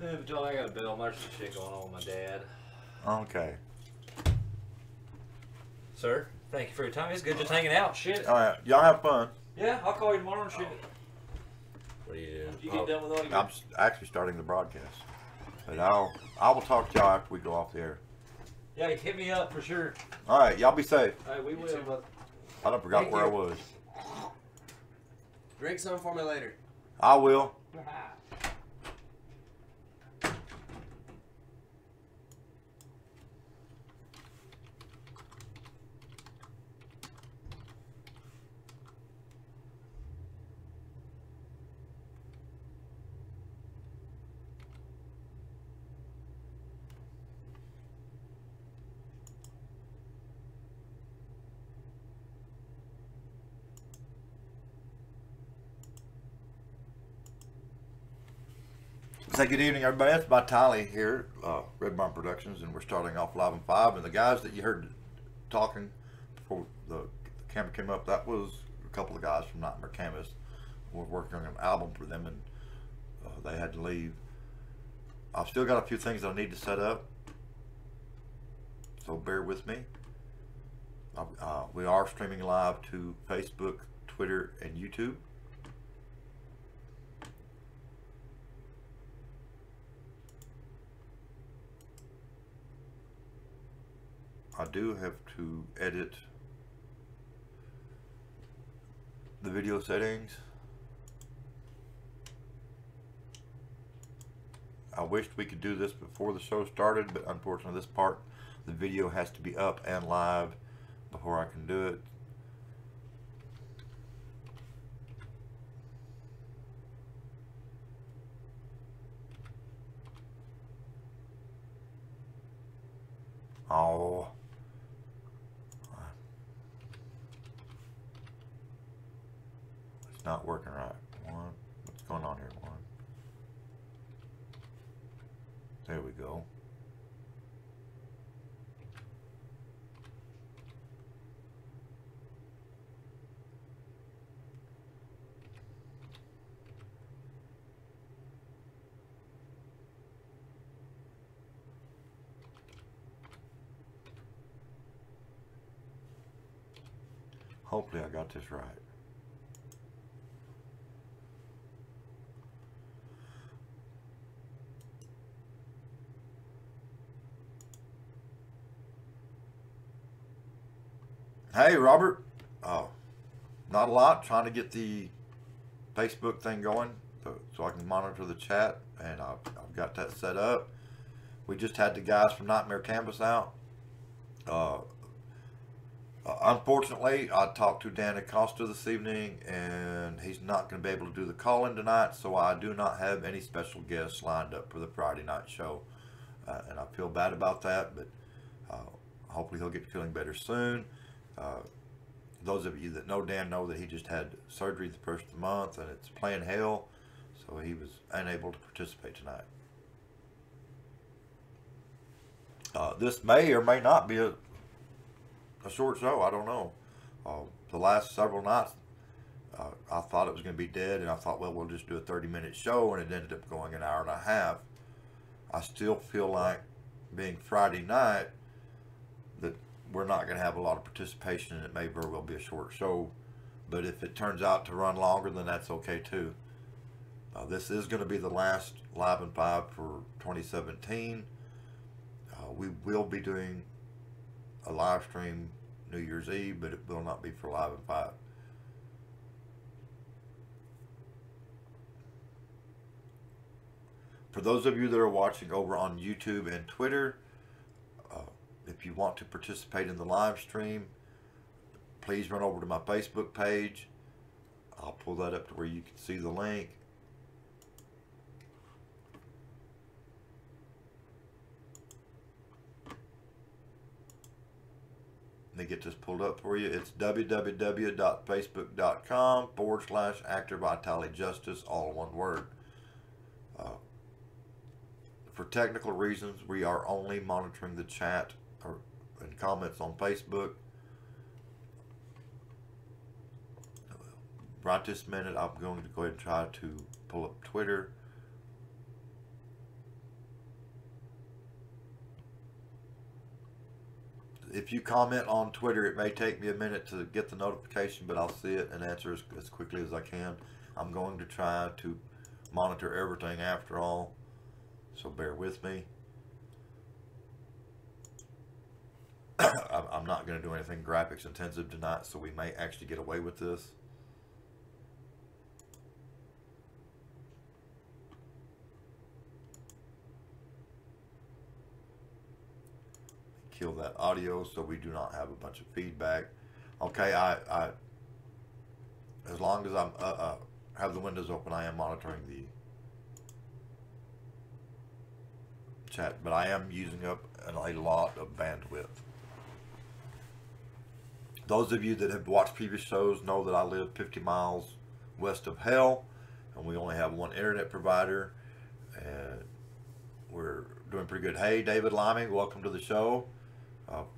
Yeah, but Joe, I got a Bill Mercer shit going on with my dad. Okay. Sir, thank you for your time. It's good just hanging out. Shit. All right. Y'all have fun. Yeah, I'll call you tomorrow and shit. What do you do? You get done with all your... I'm actually starting the broadcast. But I will talk to y'all after we go off the air. Yeah, hit me up for sure. All right. Y'all be safe. All right, we will. But... I don't forgot Thank where you. I was. Drink some for me later. I will. Say good evening, everybody. It's by Tylee here, Red Barn Productions, and we're starting off live in 5. And the guys that you heard talking before the camera came up, that was a couple of guys from Nightmare Canvas. We're working on an album for them, and they had to leave. I've still got a few things that I need to set up, so bear with me. We are streaming live to Facebook, Twitter, and YouTube. I do have to edit the video settings. I wished we could do this before the show started, but unfortunately this part, the video has to be up and live before I can do it. Oh. It's not working right. What's going on here? There we go. Hopefully I got this right. Hey, Robert. Not a lot. Trying to get the Facebook thing going so I can monitor the chat, and I've got that set up. We just had the guys from Nightmare Canvas out. Unfortunately, I talked to Dan Acosta this evening, and he's not going to be able to do the call-in tonight, so I do not have any special guests lined up for the Friday night show, and I feel bad about that, but hopefully he'll get feeling better soon. Those of you that know Dan know that he just had surgery the first of the month, and it's playing hell, so he was unable to participate tonight. This may or may not be a short show. I don't know. The last several nights, I thought it was going to be dead, and I thought, well, we'll just do a 30-minute show, and it ended up going an hour and a half. I still feel like, being Friday night, that we're not going to have a lot of participation, and it may very well be a short show. But if it turns out to run longer, then that's okay too. This is going to be the last Live in 5 for 2017. We will be doing a live stream New Year's Eve, but it will not be for Live in 5. For those of you that are watching over on YouTube and Twitter, if you want to participate in the live stream, please run over to my Facebook page. I'll pull that up to where you can see the link. Let me get this pulled up for you. It's www.facebook.com/ActorVitalityJustice, all one word. For technical reasons, we are only monitoring the chat and comments on Facebook. Right this minute, I'm going to go ahead and try to pull up Twitter. if you comment on Twitter, it may take me a minute to get the notification, but I'll see it and answer as quickly as I can. I'm going to try to monitor everything after all, so bear with me. I'm not going to do anything graphics intensive tonight, so we may actually get away with this. Kill that audio so we do not have a bunch of feedback. Okay, I as long as I'm have the windows open, I am monitoring the chat, but I am using up a lot of bandwidth. Those of you that have watched previous shows know that I live 50 miles west of hell, and we only have one internet provider, and we're doing pretty good. Hey, David Liming, welcome to the show.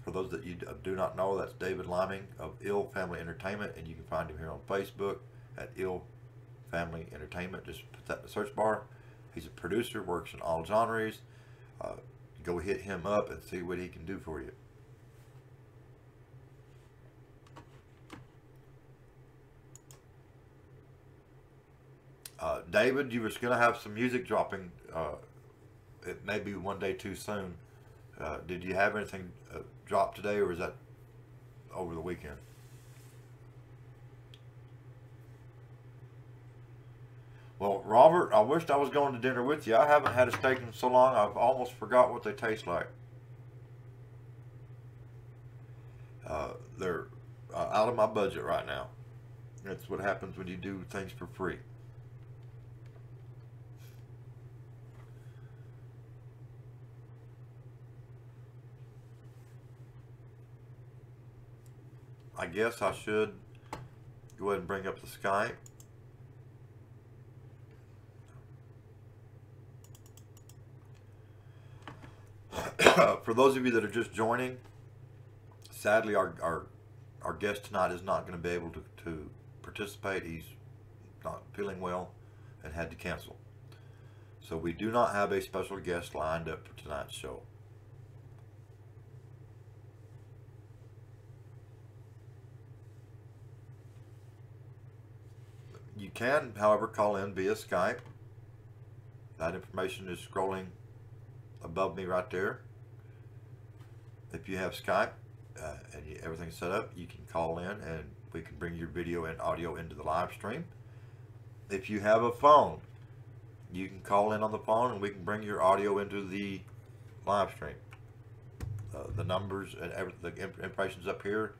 For those that you do not know, that's David Liming of Ill Family Entertainment, and you can find him here on Facebook at Ill Family Entertainment. Just put that in the search bar. He's a producer, works in all genres. Go hit him up and see what he can do for you. David, you were going to have some music dropping. It may be one day too soon. Did you have anything drop today, or is that over the weekend? Well, Robert, I wished I was going to dinner with you. I haven't had a steak in so long, I've almost forgot what they taste like. They're out of my budget right now. That's what happens when you do things for free. I guess I should go ahead and bring up the Skype. For those of you that are just joining, sadly our guest tonight is not going to be able to participate. He's not feeling well and had to cancel. So we do not have a special guest lined up for tonight's show. You can, however, call in via Skype. That information is scrolling above me right there. If you have Skype and everything's set up, you can call in and we can bring your video and audio into the live stream. If you have a phone, you can call in on the phone and we can bring your audio into the live stream. The numbers and the information's up here.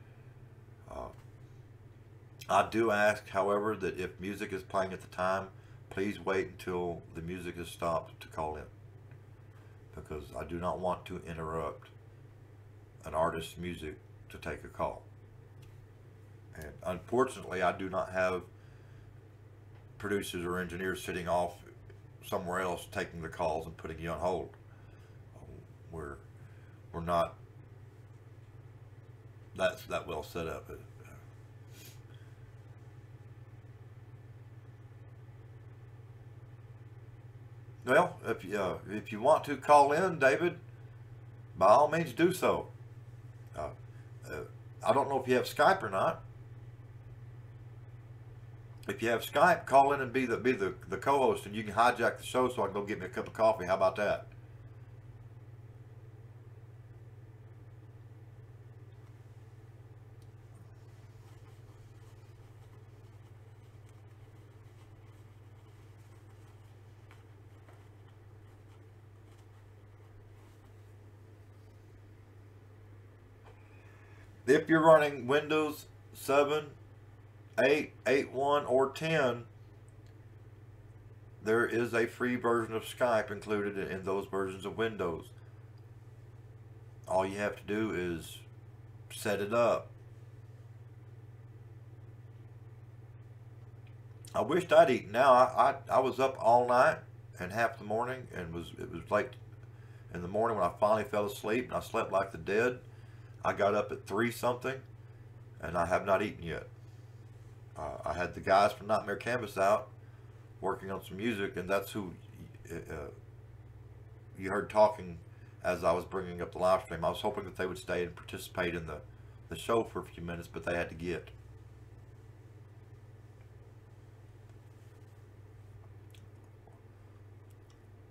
I do ask, however, that if music is playing at the time, please wait until the music is stopped to call in, because I do not want to interrupt an artist's music to take a call. And unfortunately, I do not have producers or engineers sitting off somewhere else taking the calls and putting you on hold. We're not that well set up. Well, if you want to call in, David, by all means do so. I don't know if you have Skype or not. If you have Skype, call in and be the co-host, and you can hijack the show so I can go get me a cup of coffee. How about that? If you're running Windows 7, 8, 8.1, or 10, there is a free version of Skype included in those versions of Windows. All you have to do is set it up. I wished I'd eaten. Now I was up all night and half the morning, and it was late in the morning when I finally fell asleep, and I slept like the dead. I got up at 3 something, and I have not eaten yet. I had the guys from Nightmare Canvas out working on some music, and that's who you heard talking as I was bringing up the live stream. I was hoping that they would stay and participate in the show for a few minutes, but they had to get.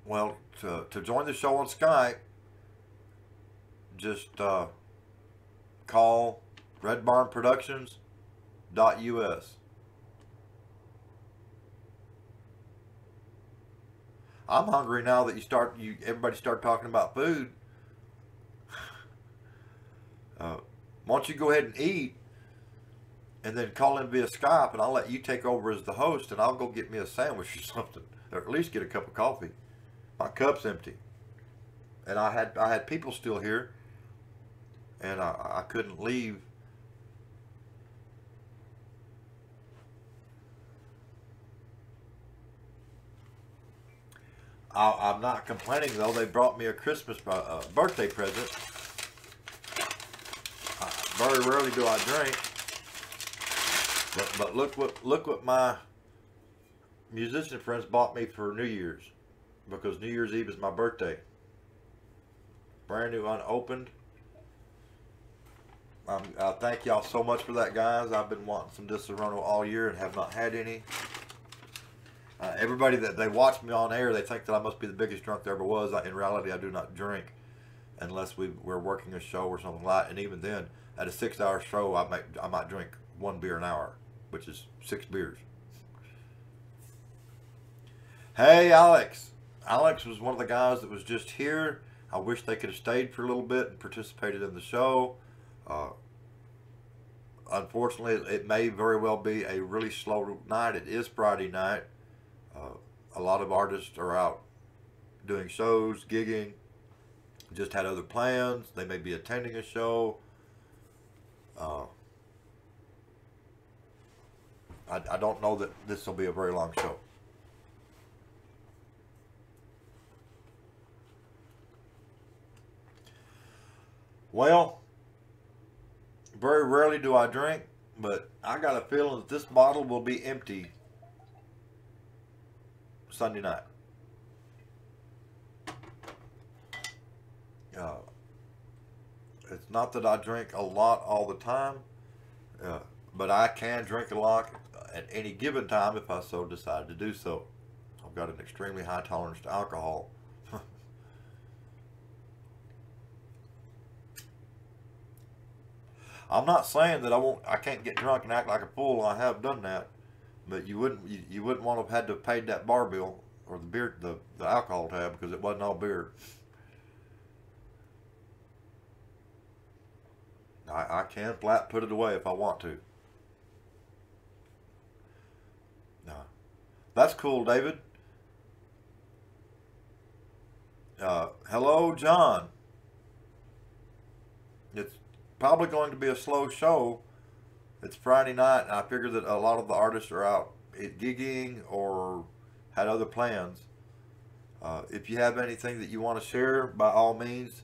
Well, to join the show on Skype, just call redbarnproductions.us. I'm hungry now that everybody start talking about food. Why don't you go ahead and eat, and then call in via Skype, and I'll let you take over as the host, and I'll go get me a sandwich or something, or at least get a cup of coffee. My cup's empty, and I had people still here, and I couldn't leave. I'm not complaining though. They brought me a Christmas birthday present. Very rarely do I drink, but look what my musician friends bought me for New Year's, because New Year's Eve is my birthday. Brand new, unopened. I thank y'all so much for that, guys. I've been wanting some Disaronno all year and have not had any. Everybody that they watch me on air, they think that I must be the biggest drunk there ever was. In reality, I do not drink unless we're working a show or something like that. And even then, at a 6-hour show, I might drink 1 beer an hour, which is 6 beers. Hey, Alex. Alex was one of the guys that was just here. I wish they could have stayed for a little bit and participated in the show. Unfortunately, it may very well be a really slow night. It is Friday night. A lot of artists are out doing shows, gigging, just had other plans. They may be attending a show. I don't know that this will be a very long show. Well, very rarely do I drink, but I got a feeling that this bottle will be empty Sunday night. It's not that I drink a lot all the time, but I can drink a lot at any given time if I so decide to do so. I've got an extremely high tolerance to alcohol. I'm not saying that I can't get drunk and act like a fool. I have done that, but you wouldn't want to have had to have paid that bar bill or the beer, the alcohol tab, because it wasn't all beer. I can flat put it away if I want to. No, that's cool, David. Hello, John. It's probably going to be a slow show. It's Friday night, and I figure that a lot of the artists are out gigging or had other plans. If you have anything that you want to share, by all means,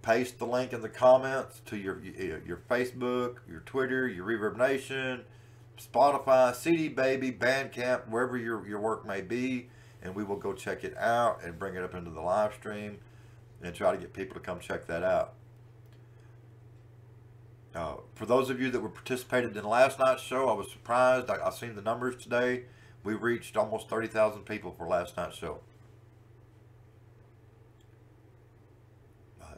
paste the link in the comments to your Facebook, your Twitter, your Reverb Nation, Spotify, CD Baby, Bandcamp, wherever your work may be, and we will go check it out and bring it up into the live stream and try to get people to come check that out. For those of you that were participated in last night's show, I was surprised. I've seen the numbers today. We reached almost 30,000 people for last night's show.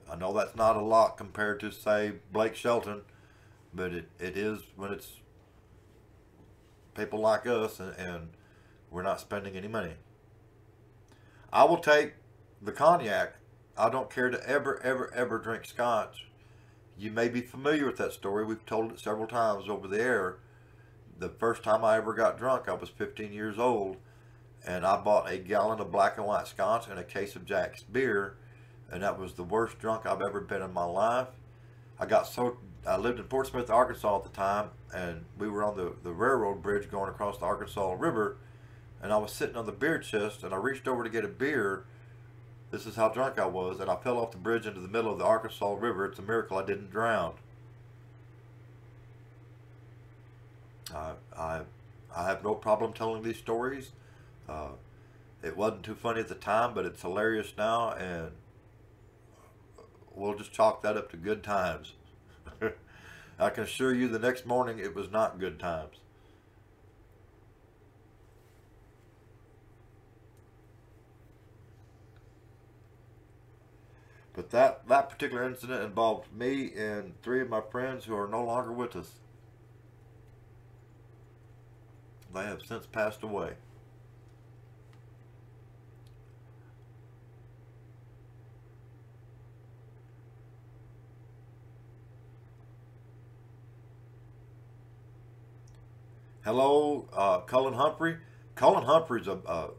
I know that's not a lot compared to, say, Blake Shelton, but it is when it's people like us and we're not spending any money. I will take the cognac. I don't care to ever drink scotch. You may be familiar with that story. We've told it several times over the air. The first time I ever got drunk, I was 15 years old, and I bought a gallon of black and white scotch and a case of Jack's beer, and that was the worst drunk I've ever been in my life. I lived in Fort Smith, Arkansas at the time, and we were on the railroad bridge going across the Arkansas River, and I was sitting on the beer chest, and I reached over to get a beer. This is how drunk I was, and I fell off the bridge into the middle of the Arkansas River. It's a miracle I didn't drown. I have no problem telling these stories. It wasn't too funny at the time, but it's hilarious now, and we'll just chalk that up to good times. I can assure you the next morning it was not good times. But that particular incident involved me and 3 of my friends who are no longer with us. They have since passed away. Hello, Cullen Humphrey. Cullen Humphrey's a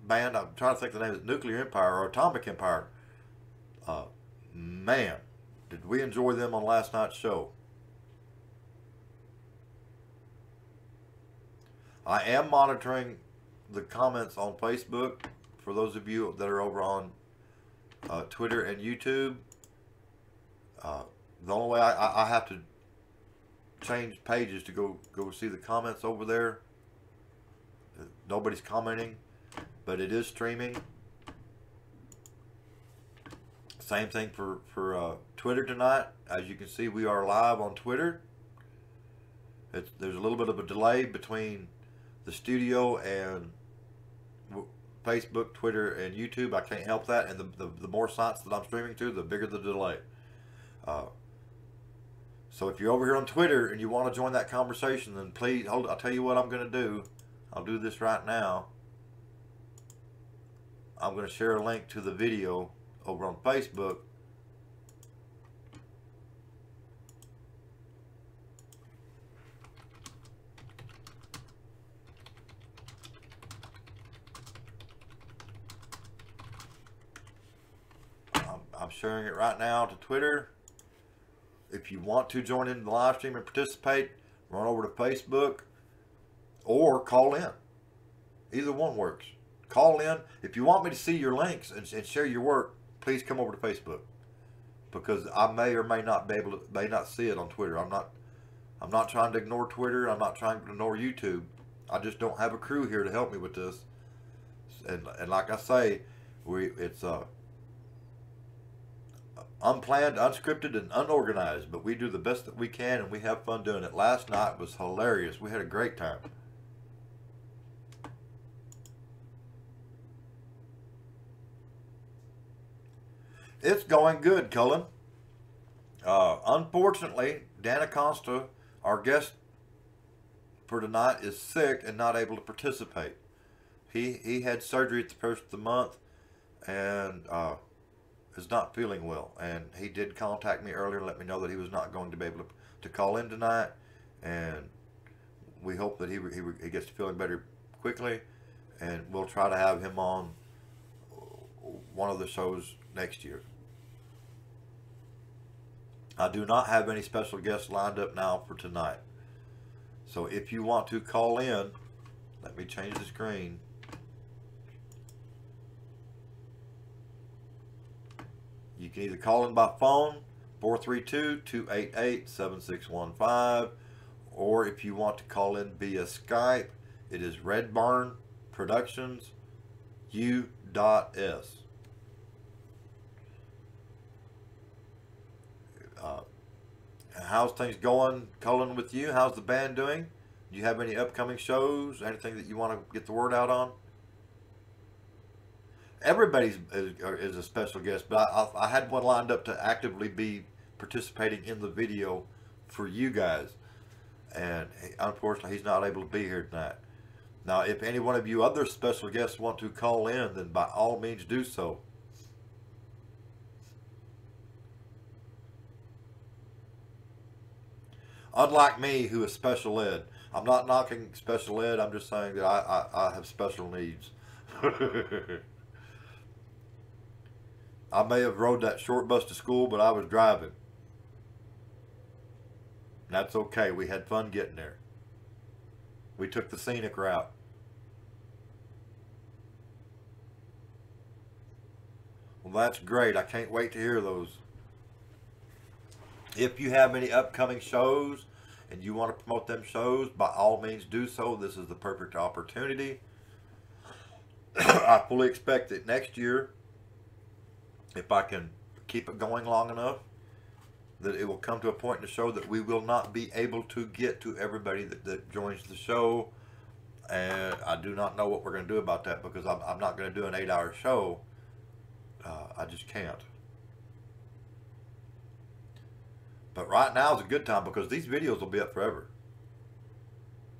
band. I'm trying to think the name. Is Nuclear Empire or Atomic Empire. Man, did we enjoy them on last night's show. I am monitoring the comments on Facebook for those of you that are over on Twitter and YouTube. The only way I have to change pages to go see the comments over there. Nobody's commenting, but it is streaming. Same thing for Twitter tonight. As you can see, we are live on Twitter. There's a little bit of a delay between the studio and Facebook, Twitter, and YouTube. I can't help that, and the more sites that I'm streaming to, the bigger the delay. So if you're over here on Twitter and you want to join that conversation, then please hold. I'll tell you what I'm going to do. I'll do this right now. I'm going to share a link to the video over on Facebook. I'm sharing it right now to Twitter. If you want to join in the live stream and participate, run over to Facebook or call in. Either one works. Call in. If you want me to see your links and share your work, please come over to Facebook, because I may or may not be able to, may not see it on Twitter. I'm not trying to ignore Twitter. I'm not trying to ignore YouTube. I just don't have a crew here to help me with this. And like I say, it's unplanned, unscripted, and unorganized, but we do the best that we can, and we have fun doing it. Last night was hilarious. We had a great time. It's going good, Cullen. Unfortunately, Dan Acosta, our guest for tonight, is sick and not able to participate. He had surgery at the first of the month and is not feeling well. And he did contact me earlier and let me know that he was not going to be able to call in tonight. And we hope that he gets to feeling better quickly. And we'll try to have him on one of the shows next year. I do not have any special guests lined up now for tonight. So if you want to call in, let me change the screen. You can either call in by phone, 432-288-7615, or if you want to call in via Skype, it is Red Barn Productions U.S. How's things going, Cullen, with you? How's the band doing? Do you have any upcoming shows? Anything that you want to get the word out on? Everybody is a special guest, but I had one lined up to actively be participating in the video for you guys. And unfortunately, he's not able to be here tonight. Now, if any one of you other special guests want to call in, then by all means do so. Unlike me, who is special ed. I'm not knocking special ed. I'm just saying that I have special needs. I may have rode that short bus to school, but I was driving. That's okay. We had fun getting there. We took the scenic route. Well, that's great. I can't wait to hear those. If you have any upcoming shows and you want to promote them shows, by all means do so. This is the perfect opportunity. I fully expect that next year if I can keep it going long enough, that it will come to a point in the show that we will not be able to get to everybody that joins the show. And I do not know what we're going to do about that, because I'm not going to do an 8-hour show. I just can't. But right now is a good time, because these videos will be up forever.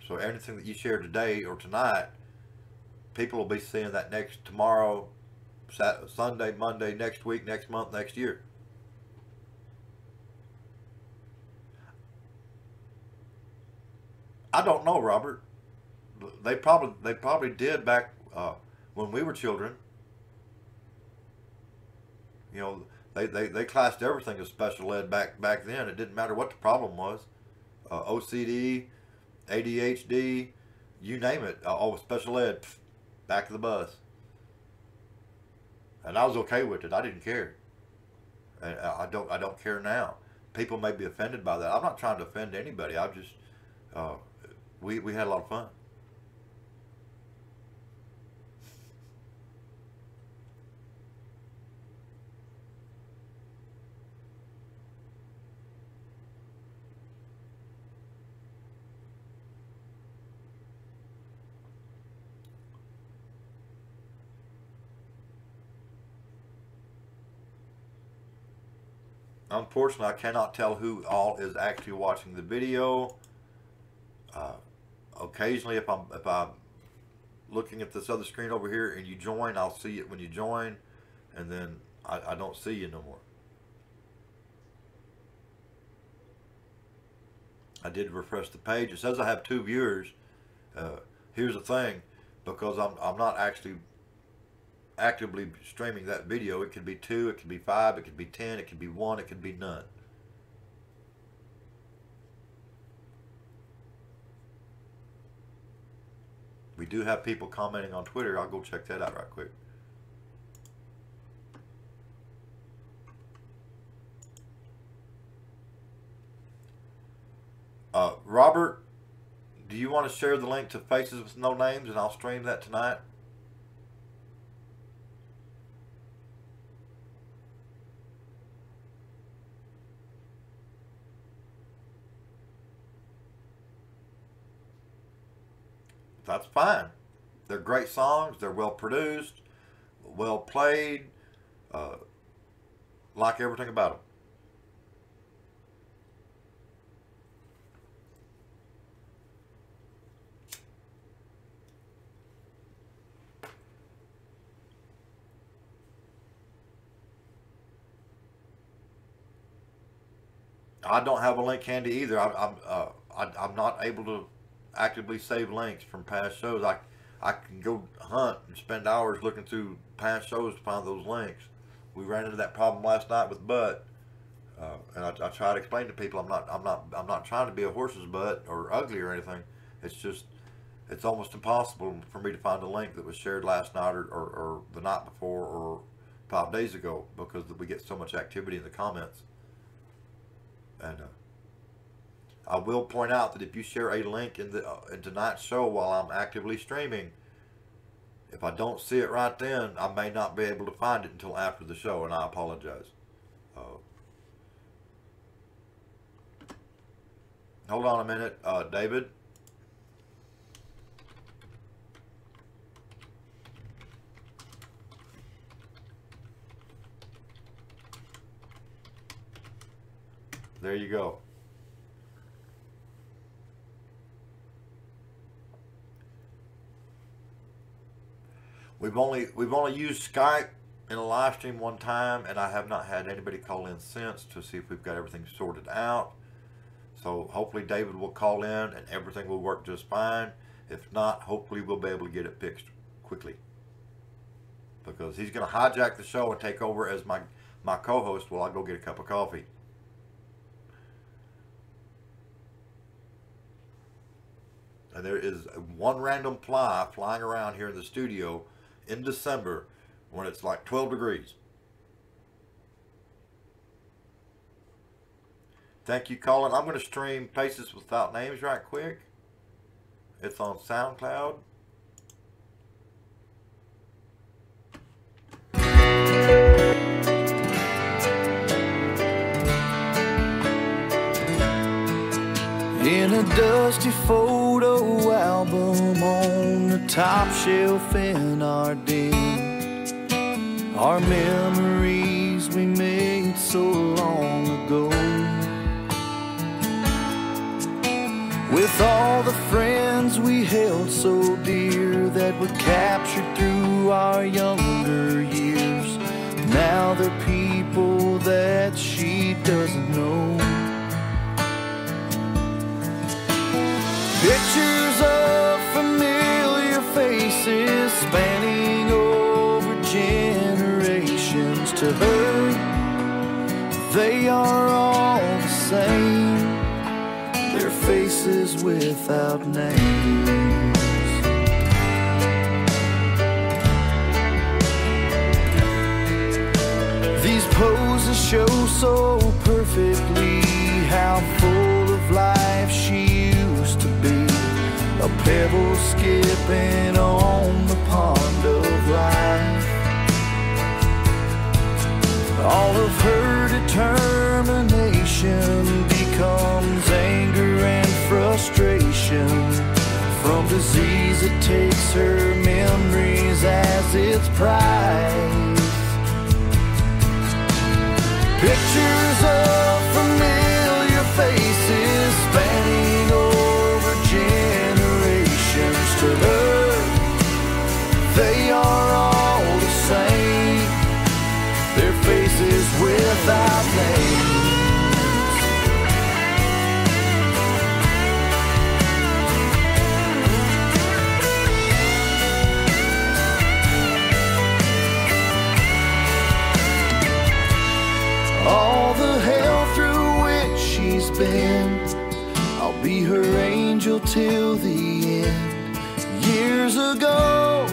So anything that you share today or tonight, people will be seeing that tomorrow, Saturday, Sunday, Monday, next week, next month, next year. I don't know, Robert. They probably did back when we were children. You know, they classed everything as special ed back then. It didn't matter what the problem was. OCD, ADHD, you name it. Special ed, back of the bus. And I was okay with it. I didn't care. And I don't care now. People may be offended by that. I'm not trying to offend anybody. I just we had a lot of fun. Unfortunately, I cannot tell who all is actually watching the video. Occasionally, if I'm looking at this other screen over here and you join, I'll see it when you join, and then I don't see you no more. I did refresh the page. It says I have 2 viewers. Here's the thing, because I'm not actually actively streaming that video. It could be 2, it could be 5, it could be 10, it could be 1, it could be none. We do have people commenting on Twitter. I'll go check that out right quick. Robert, do you want to share the link to Faces with No Names, and I'll stream that tonight? That's fine. They're great songs. They're well produced, well played. Like everything about them. I don't have a link handy either. I'm not able to actively save links from past shows. I can go hunt and spend hours looking through past shows to find those links. We ran into that problem last night with butt, and I try to explain to people I'm not trying to be a horse's butt or ugly or anything. It's just it's almost impossible for me to find a link that was shared last night or the night before or 5 days ago, because we get so much activity in the comments. And I will point out that if you share a link in tonight's show while I'm actively streaming, if I don't see it right then, I may not be able to find it until after the show, and I apologize. Hold on a minute, David. There you go. We've only used Skype in a live stream one time, and I have not had anybody call in since to see if we've got everything sorted out. So hopefully David will call in and everything will work just fine. If not, hopefully we'll be able to get it fixed quickly, because he's going to hijack the show and take over as my co-host while I go get a cup of coffee. And there is one random fly flying around here in the studio in December when it's like 12 degrees. Thank you, Colin. I'm going to stream Faces Without Names right quick. It's on SoundCloud. in a dusty photo album on the top shelf in our den. Our memories we made so long ago, with all the friends we held so dear that were captured through our younger years. Now they're people that she doesn't know. Pictures of familiar faces spanning over generations. To her, they are all the same, their faces without names. These poses show so perfectly how full of life she used to be, a pebble skipping on the pond of life. All of her determination becomes anger and frustration from disease that takes her memories as its prize. Pictures of familiar faces spanning over generations. To her, they are all the same, their faces without names. All the hell through which she's been, I'll be her angel till the end. Years ago,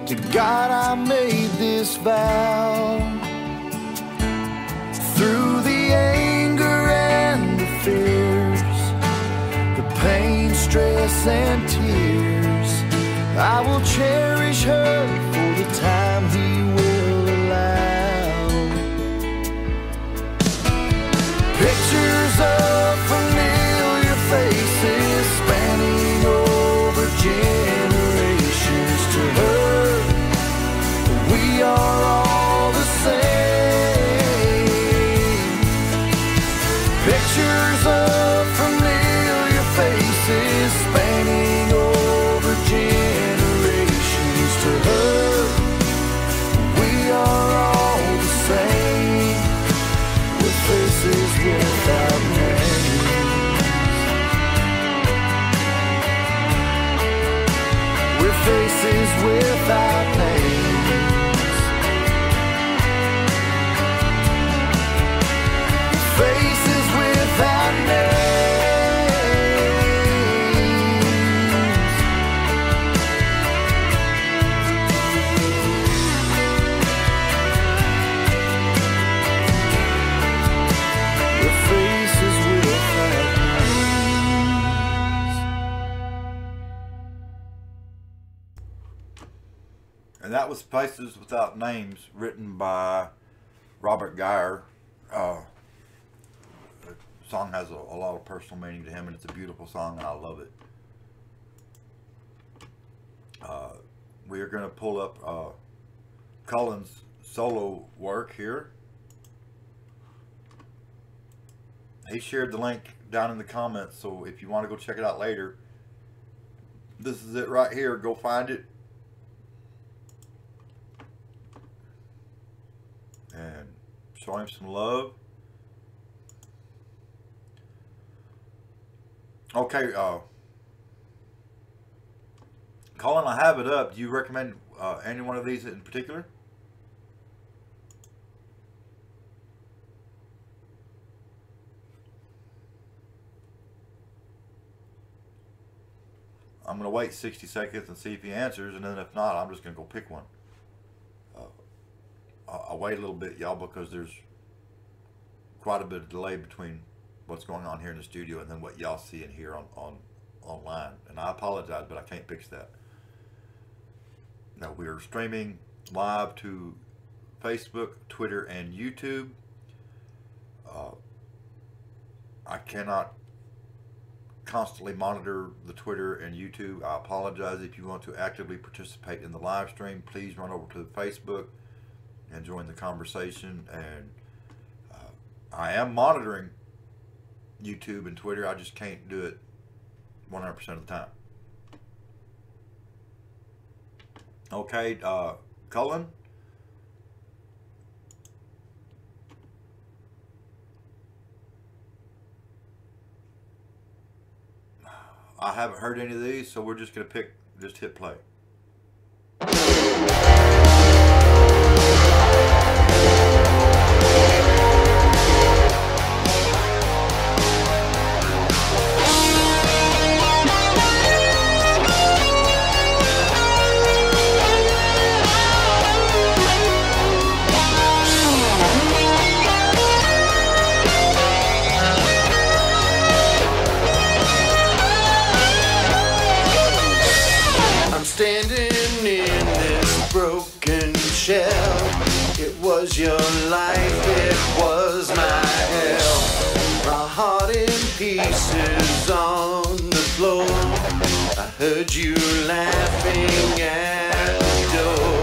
to God I made this vow. Through the anger and the fears, the pain, stress and tears, I will cherish her for the time He will allow. Pictures of familiar faces spanning over generations. To her, we are all the same. Pictures of familiar faces spanning over generations. To her, we are all the same, with faces without names. With faces without names. Faces without names. With faces without names. And that was Faces Without Names, written by Robert Geyer. The song has a lot of personal meaning to him, and it's a beautiful song, and I love it. We are going to pull up Cullen's solo work here. He shared the link down in the comments, so if you want to go check it out later, this is it right here. Go find it. And show him some love. Okay, Colin, I have it up. Do you recommend any one of these in particular? I'm going to wait 60 seconds and see if he answers, and then if not, I'm just going to go pick one. I'll wait a little bit, y'all, because there's quite a bit of delay between what's going on here in the studio and then what y'all see and hear on online. And I apologize, but I can't fix that. Now, we are streaming live to Facebook, Twitter, and YouTube. I cannot constantly monitor the Twitter and YouTube. I apologize. If you want to actively participate in the live stream, please run over to the Facebook and join the conversation. And I am monitoring YouTube and Twitter. I just can't do it 100% of the time. Okay, Cullen. I haven't heard any of these, so we're just going to just hit play. Standing in this broken shell, it was your life, it was my hell. My heart in pieces on the floor. I heard you laughing at the door.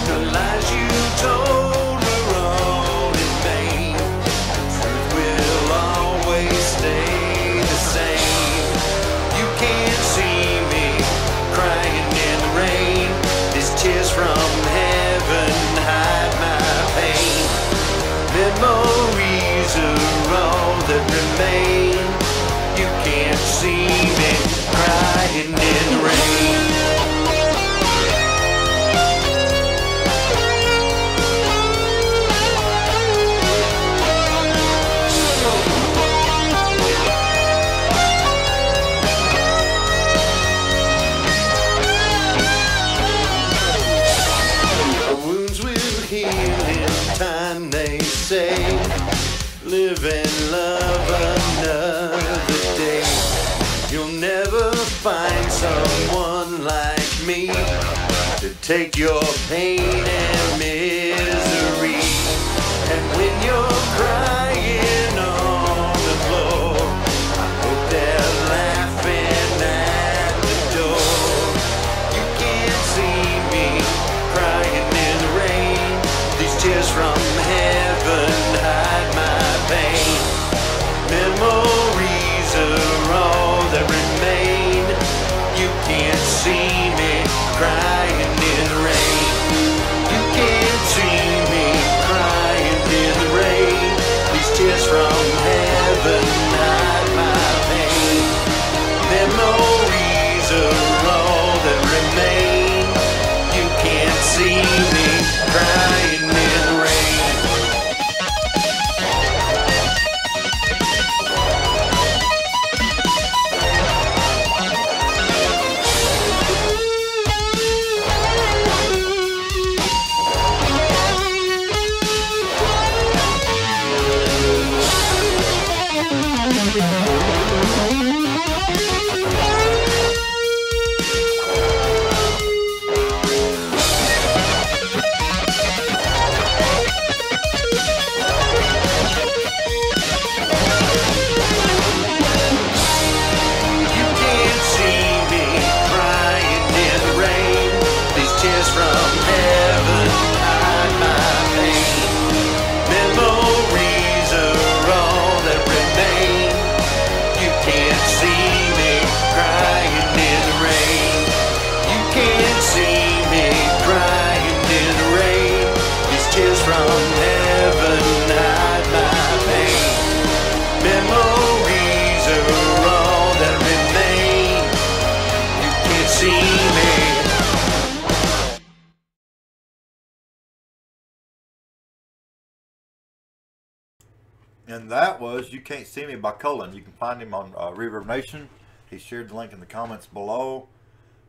The lies you told were all in vain. The truth will always stay the same. You can't see me crying in the rain. These tears from heaven hide my pain. Memories are all that remain. You can't see me crying in the rain. Time they say, live and love another day. You'll never find someone like me to take your pain and misery. And when you're crying on the floor, I hope they're laughing at the door. You can't see me crying in the rain. These tears from heaven hide my pain. Memories are all that remain. You can't see me crying in the rain. You can't see me crying in the rain. These tears from heaven hide my pain. Memories are all that remain. You can't see me crying in the rain. And that was You Can't See Me by Cullen. You can find him on Reverb Nation. He shared the link in the comments below.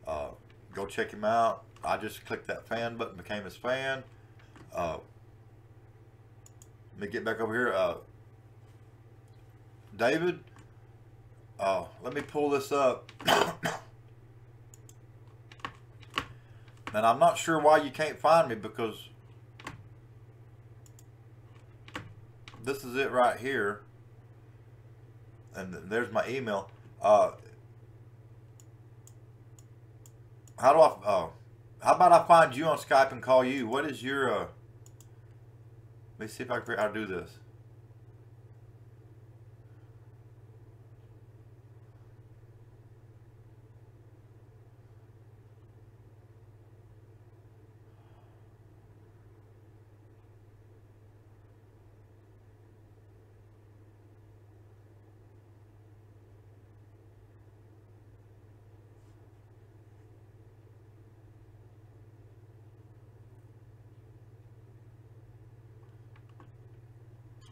Go check him out. I just clicked that fan button, became his fan. Let me get back over here. David, let me pull this up. And I'm not sure why you can't find me, because this is it right here, and there's my email. How do I? How about I find you on Skype and call you? What is your? Let me see if I can figure out how to do this.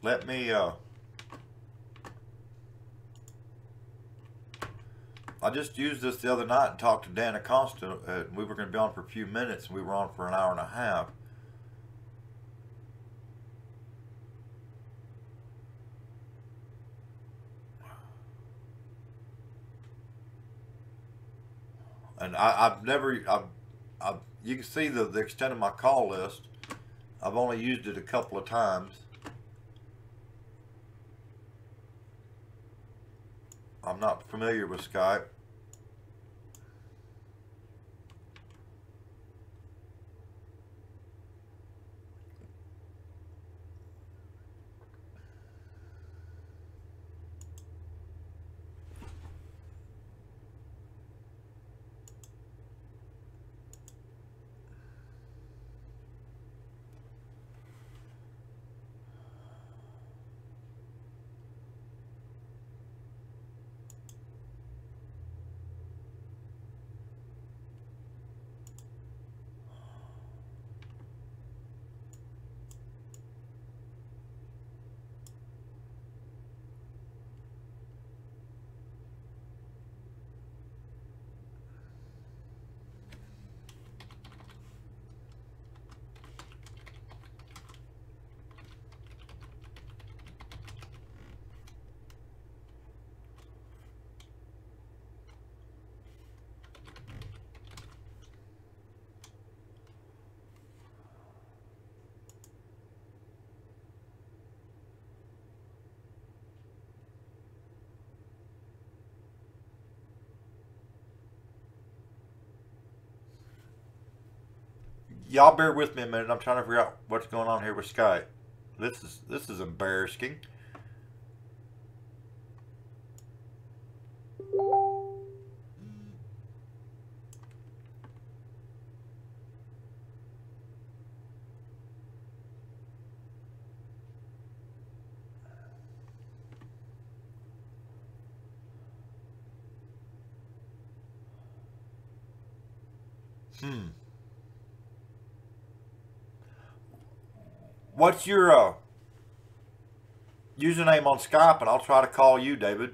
Let me. I just used this the other night and talked to Dan Acosta. We were going to be on for a few minutes. We were on for an hour and a half. And I've never, you can see the extent of my call list. I've only used it a couple of times. I'm not familiar with Skype. Y'all bear with me a minute. I'm trying to figure out what's going on here with Skype. This is embarrassing. What's your username on Skype, and I'll try to call you, David.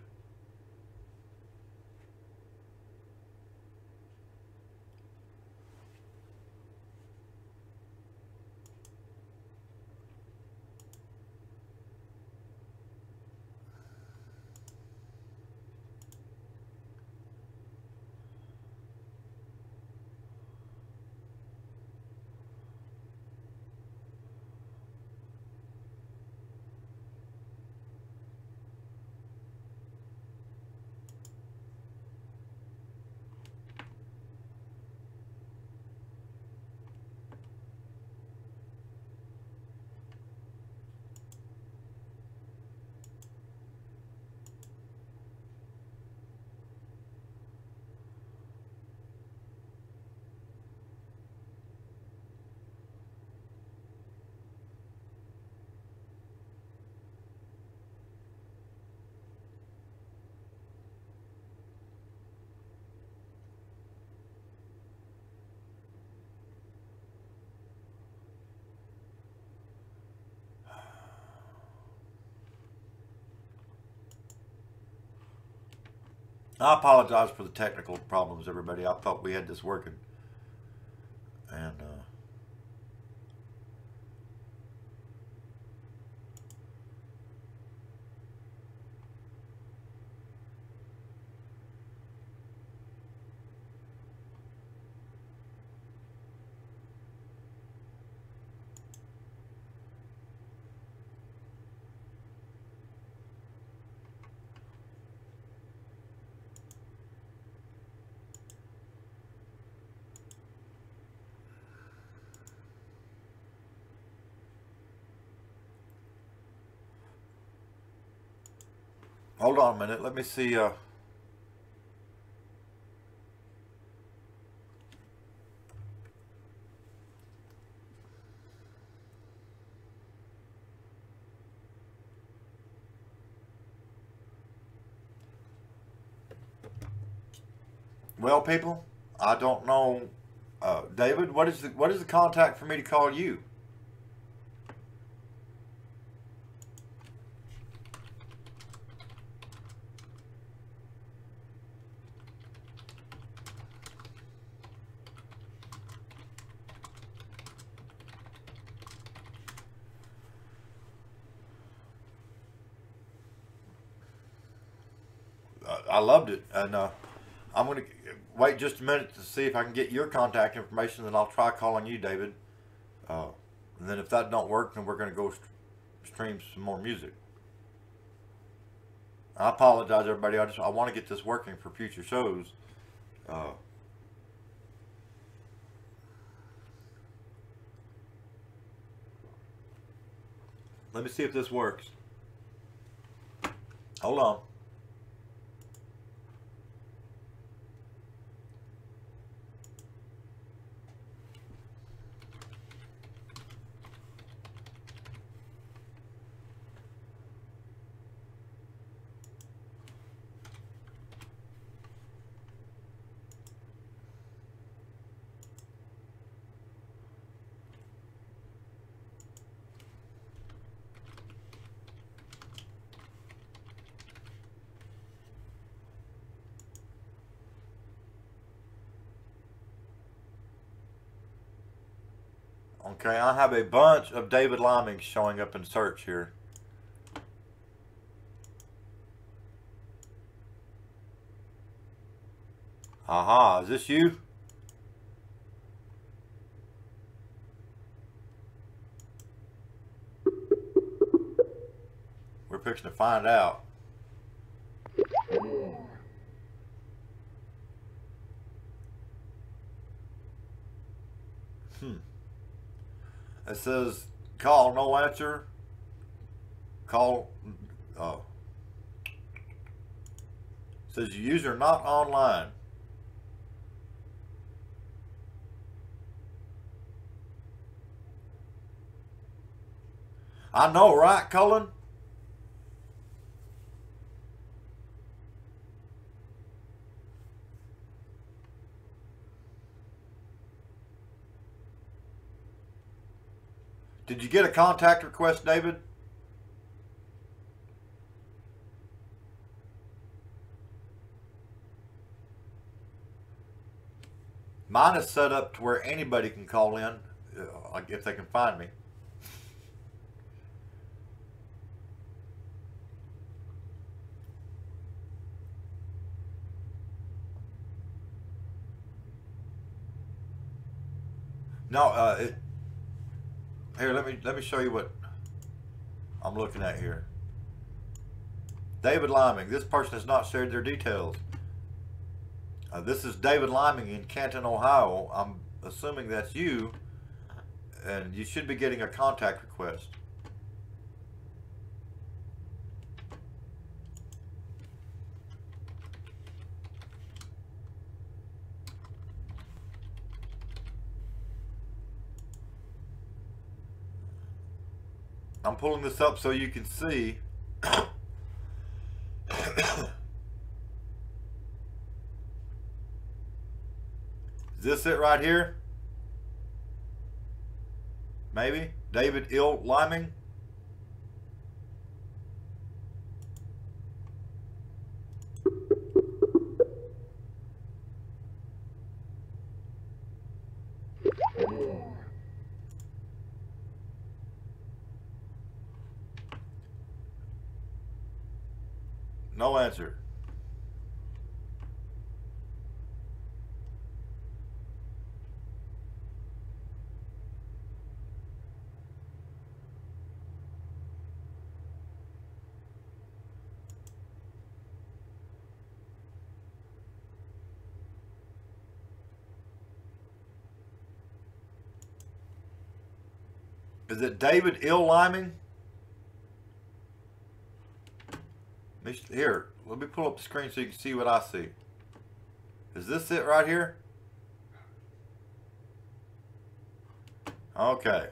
I apologize for the technical problems, everybody. I thought we had this working. And, Hold on a minute. Let me see. Well, people, I don't know. David, what is the contact for me to call you? I loved it, and I'm going to wait just a minute to see if I can get your contact information, then I'll try calling you, David. And then if that don't work, then we're going to go stream some more music. I apologize, everybody. I want to get this working for future shows. Let me see if this works. Hold on. Okay, I have a bunch of David Liming showing up in search here. Aha, is this you? We're fixing to find out. It says, call, no answer. Call, it says user not online. I know, right, Cullen? Did you get a contact request, David? Mine is set up to where anybody can call in, if they can find me. No, here, let me show you what I'm looking at here. David Liming. This person has not shared their details. This is David Liming in Canton, Ohio. I'm assuming that's you, and you should be getting a contact request. I'm pulling this up so you can see. Is this it right here? Maybe? David Liming? No answer. Is it David Liming? Here, let me pull up the screen so you can see what I see. Is this it right here? Okay.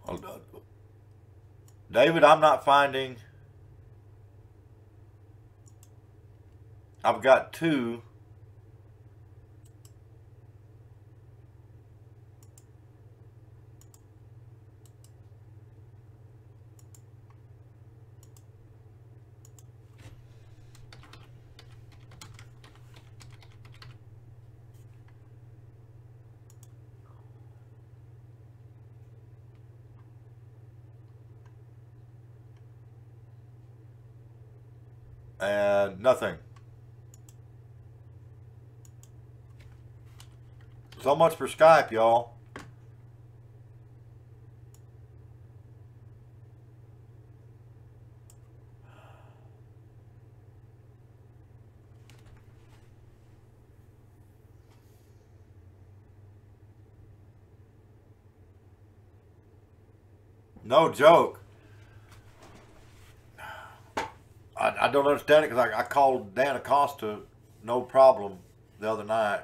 Well, David, I'm not finding. I've got two. And nothing. So much for Skype, y'all. No joke. I don't understand it because I called Dan Acosta, no problem, the other night.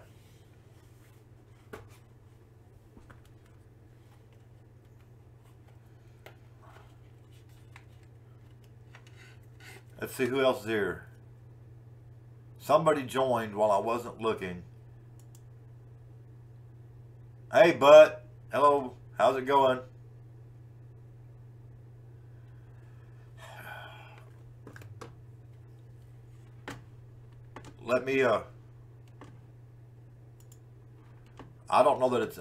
Let's see who else is here. Somebody joined while I wasn't looking. Hey, bud. Hello. How's it going? Let me, I don't know that it's,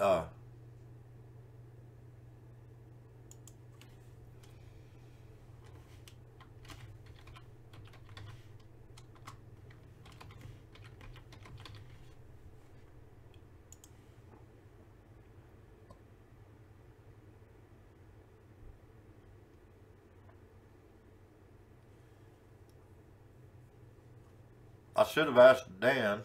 I should have asked Dan.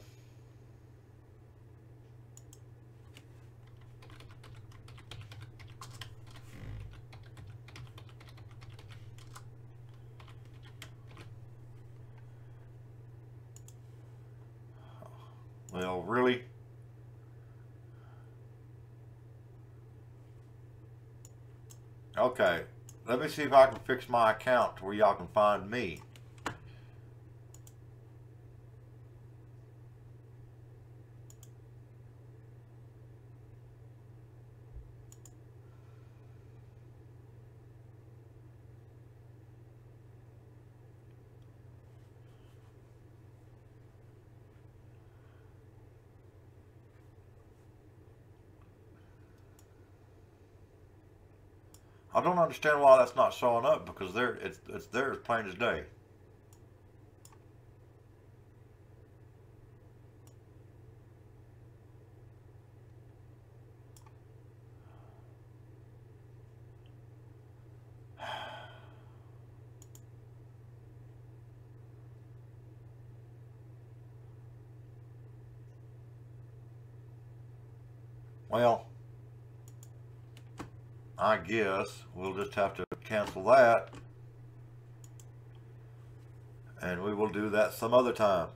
Well, really? Okay. Let me see if I can fix my account to where y'all can find me. I don't understand why that's not showing up because it's there as plain as day. Well, I guess we'll just have to cancel that, and we will do that some other time.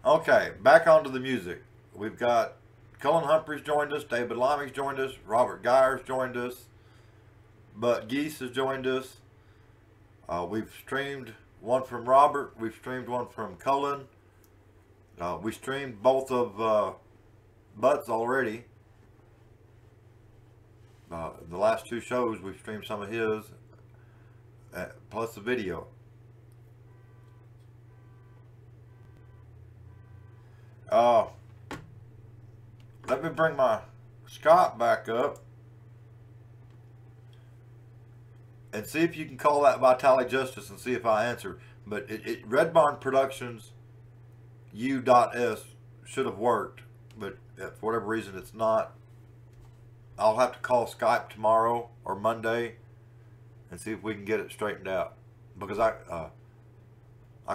Okay, back onto the music. We've got Cullen Humphreys joined us, David Liming's joined us, Robert Geyer's joined us, Butt Geese has joined us. We've streamed one from Robert, we've streamed one from Cullen. We streamed both of Butt's already. The last two shows we've streamed some of his, plus the video. Let me bring my Scott back up and see if you can call that Vitali Justice and see if I answer. But Red Barn Productions U.S should have worked, but for whatever reason it's not. I'll have to call Skype tomorrow or Monday and see if we can get it straightened out, because I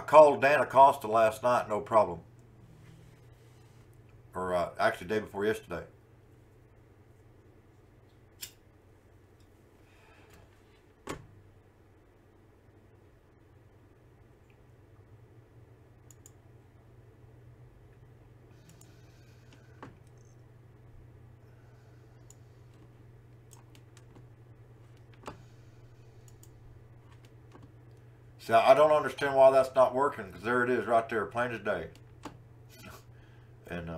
called Dan Acosta last night, no problem. Or actually day before yesterday. See, I don't understand why that's not working, because there it is right there, plain as day. And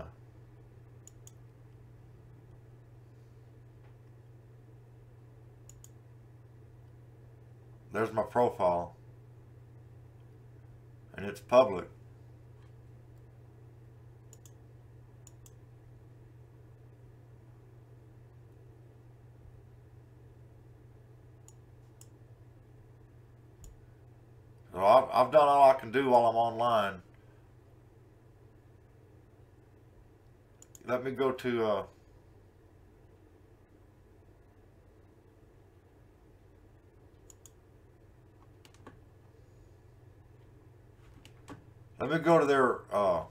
there's my profile, and it's public. So I've done all I can do while I'm online. Let me go to their oh.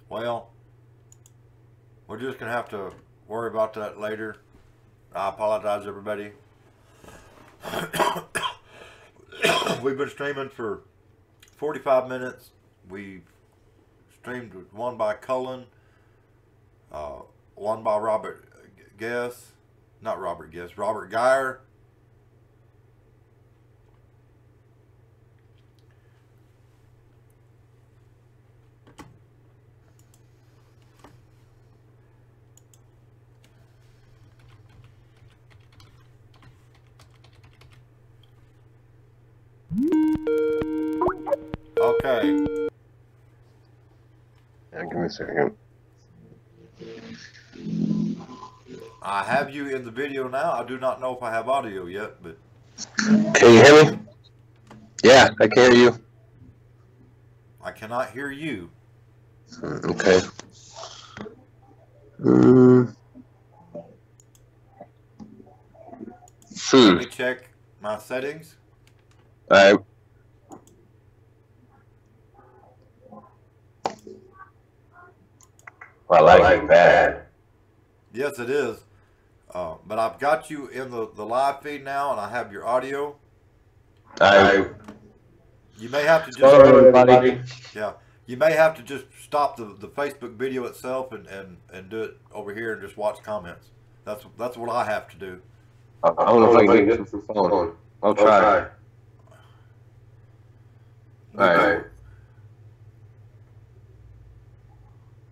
Well, we're just gonna have to worry about that later. I apologize, everybody. We've been streaming for 45 minutes. We've streamed one by Cullen, one by Robert Guess, not Robert Guess, Robert Geyer. Okay. Yeah, give me a second. I have you in the video now. I do not know if I have audio yet, but... Can you hear me? Yeah, I can hear you. I cannot hear you. Okay. Let me check my settings. All right. Well, I like that. Yes, it is. But I've got you in the live feed now, and I have your audio. You may have to just... Hello, everybody. Yeah. You may have to just stop the Facebook video itself and do it over here and just watch comments. That's what I have to do. I don't know if I can get it from the phone. I'll try. Alright.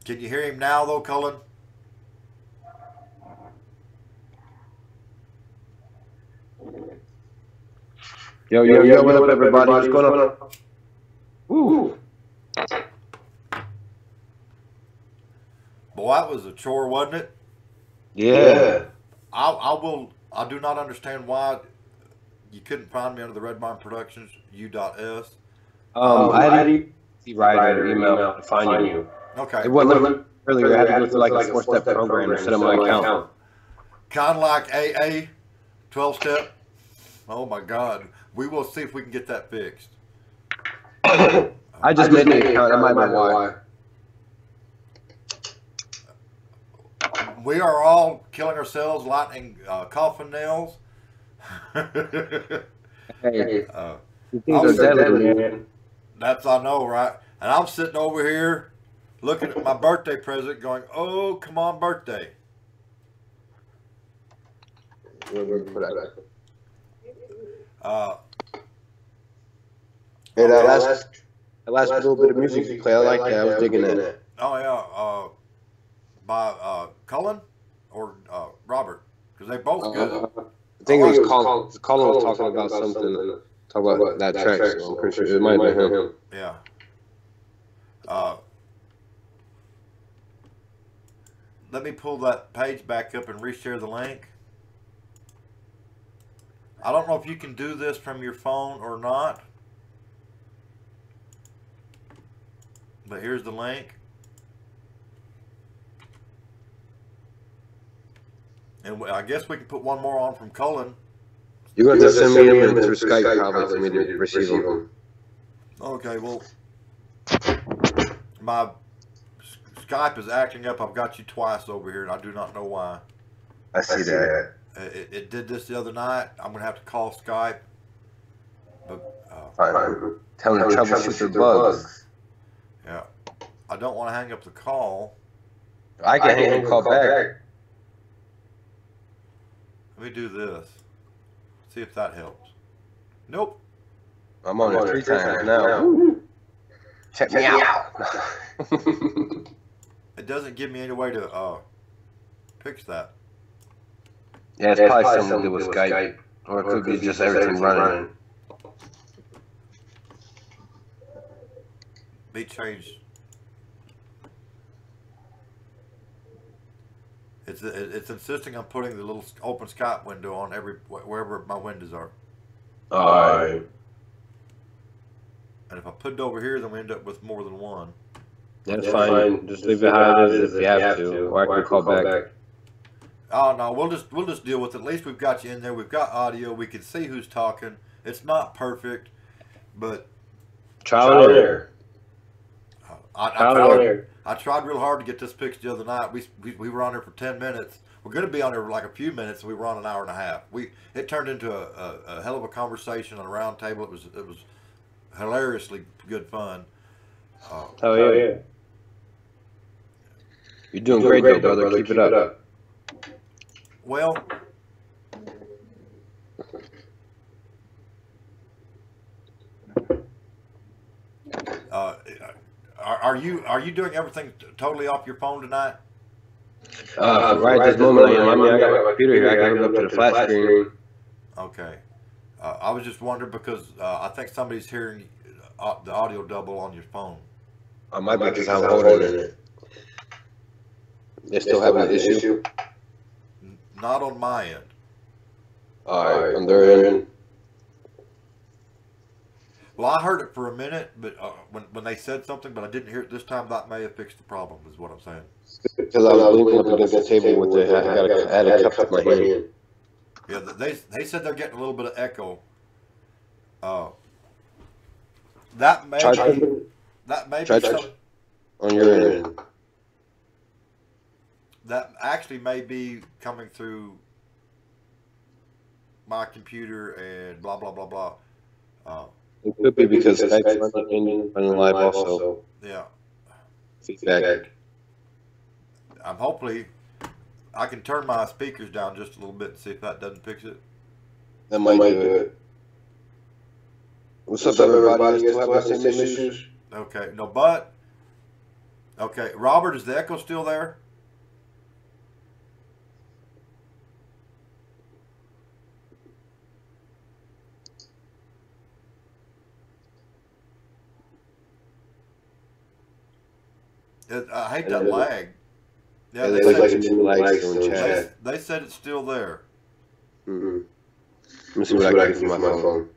Can you hear him now, though, Cullen? Yo, what up, everybody? What's going on? Woo. Boy, that was a chore, wasn't it? Yeah. I do not understand why you couldn't find me under the Red Barn Productions U.S. I had to write an email to find you. Okay. It wasn't earlier. I had to go through like a 4-step program to set up my account. Kind of like AA, 12-step. Oh my God. We will see if we can get that fixed. I just made an account. That might be why. We are all killing ourselves, lightning coffin nails. Hey, things are deadly, man. That's I know, right? And I'm sitting over here looking at my birthday present going, oh, come on, birthday. Hey, that last little bit of music you played, I like that. I was digging that. Oh, yeah. By Cullen or Robert, because they both good. I think it was Colin was talking about something. Talk about that track, so I'm pretty sure it might have been him. Yeah. Let me pull that page back up and reshare the link. I don't know if you can do this from your phone or not, but here's the link. And I guess we can put one more on from Cullen. You're going to have to send me them through Skype probably for me to receive them. Okay, well, my Skype is acting up. I've got you twice over here, and I do not know why. I see that. It did this the other night. I'm going to have to call Skype. But, tell them to troubleshoot their bugs. Yeah. I don't want to hang up the call. I can hang and call back. Let me do this. See if that helps. Nope. I'm on it 3 times now. Check me out. It doesn't give me any way to fix that. Yeah, it's probably something to do with Skype. Or it could be just everything running. Be changed. It's insisting on putting the little open Skype window on wherever my windows are. Alright. And if I put it over here, then we end up with more than one. That's fine. Just leave it how it is if you have to, or I can call back. Oh no, we'll just deal with it. At least we've got you in there. We've got audio. We can see who's talking. It's not perfect, but Trial and error. I tried real hard to get this fixed the other night. We were on there for 10 minutes. We're going to be on there for like a few minutes. We were on an hour and a half. It turned into a hell of a conversation on a round table. It was hilariously good fun. Oh yeah. You're doing great though, brother. Keep it up. Well, are you doing everything totally off your phone tonight? Right this moment I am. I mean, I got my computer here. I can hook up to the flat screen. Okay. I was just wondering because I think somebody's hearing the audio double on your phone. I might be because I'm holding it. They still having an issue? Not on my end. Alright, on their end. Well, I heard it for a minute, but when they said something, but I didn't hear it this time. That may have fixed the problem, is what I'm saying. Because I was leaning up against the table with I had a cup to my hand. Yeah, they said they're getting a little bit of echo. That may be something on your end. That actually may be coming through my computer and blah blah blah blah. It could be because Skype's running live also. Yeah. Feedback. I'm hopefully I can turn my speakers down just a little bit and see if that doesn't fix it. That might do it. What's up, everybody? You still have the same issues? Okay, no, but okay, Robert, is the echo still there? I hate that lag. Yeah, they said they said it's still there. Mm-hmm. Let me see what I can do from my phone.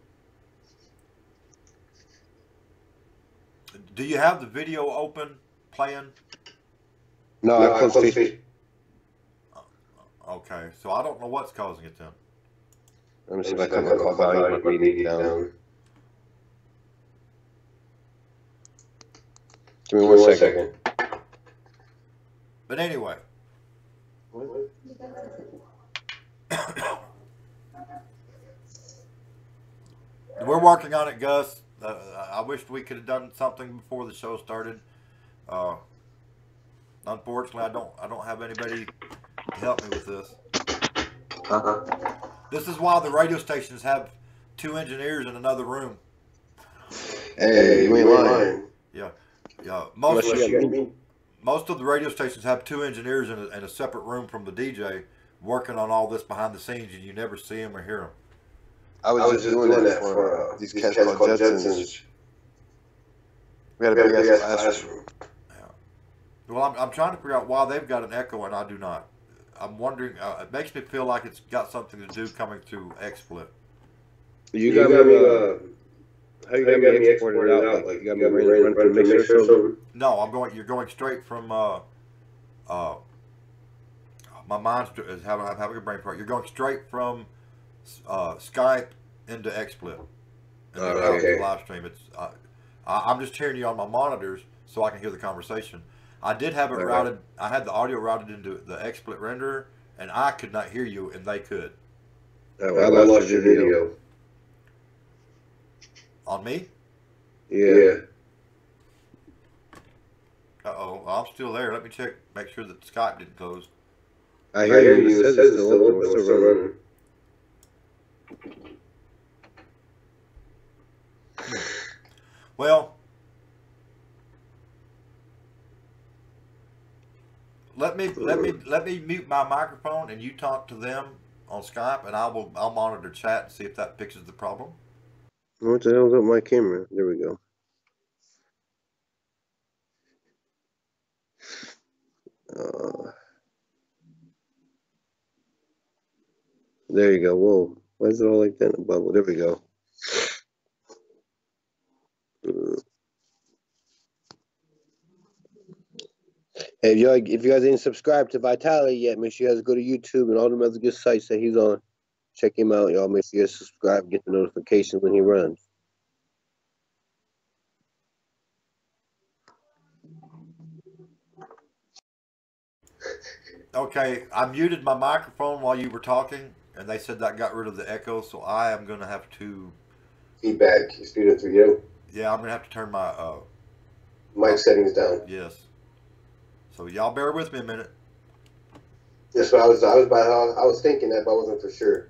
Do you have the video open, playing? No, I closed it. Okay, so I don't know what's causing it then. Let me see if I can call volume meeting down. Give me 1 second. But anyway. We're working on it, Gus. I wished we could have done something before the show started. Unfortunately, I don't have anybody to help me with this. This is why the radio stations have 2 engineers in another room. Hey, you ain't lying. Yeah. Most of the radio stations have 2 engineers in a separate room from the DJ working on all this behind the scenes, and you never see them or hear them. I was just doing that for these cats called Jetsons. We had a big ass classroom. Yeah. Well, I'm trying to figure out why they've got an echo and I do not. I'm wondering. It makes me feel like it's got something to do coming through XSplit. You got me. How you got me exported out? Like you got me running through Mixer or something? No, you're going straight from. My mind's I'm having a brain fart. You're going straight from Skype into XSplit. And then out to the live stream. It's. I'm just hearing you on my monitors so I can hear the conversation. I did have it routed. I had the audio routed into the XSplit renderer, and I could not hear you, and they could. I lost your video. On me? Yeah. Uh-oh. I'm still there. Let me check. Make sure that Skype didn't close. I hear you. It says it's still open. It's still running. Well, let me mute my microphone and you talk to them on Skype, and I'll monitor chat and see if that fixes the problem. What the hell's up my camera? There we go. There you go. Whoa. Why is it all like that in a bubble? There we go. Hey, if you guys ain't subscribed to Vitality yet, make sure you guys go to YouTube and all the other good sites that he's on. Check him out, y'all. Make sure you guys subscribe, get the notification when he runs. Okay, I muted my microphone while you were talking, and they said that got rid of the echo, so I am going to have to... Feedback. Feedback through you? Yeah, I'm going to have to turn my... mic settings down. Yes. So y'all bear with me a minute. That's what I was thinking that, but I wasn't for sure.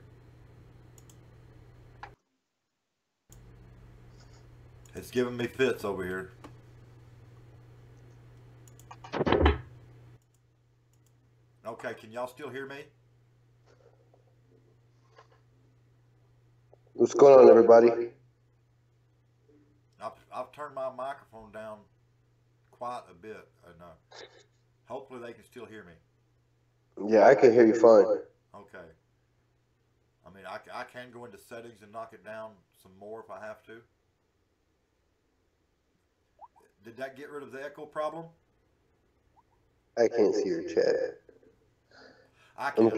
It's giving me fits over here. Okay, can y'all still hear me? What's going on, everybody? I've turned my microphone down quite a bit, and hopefully they can still hear me. Yeah, I can hear you fine. Okay. I mean, I can go into settings and knock it down some more if I have to. Did that get rid of the echo problem? I can't see your chat. I can. I'm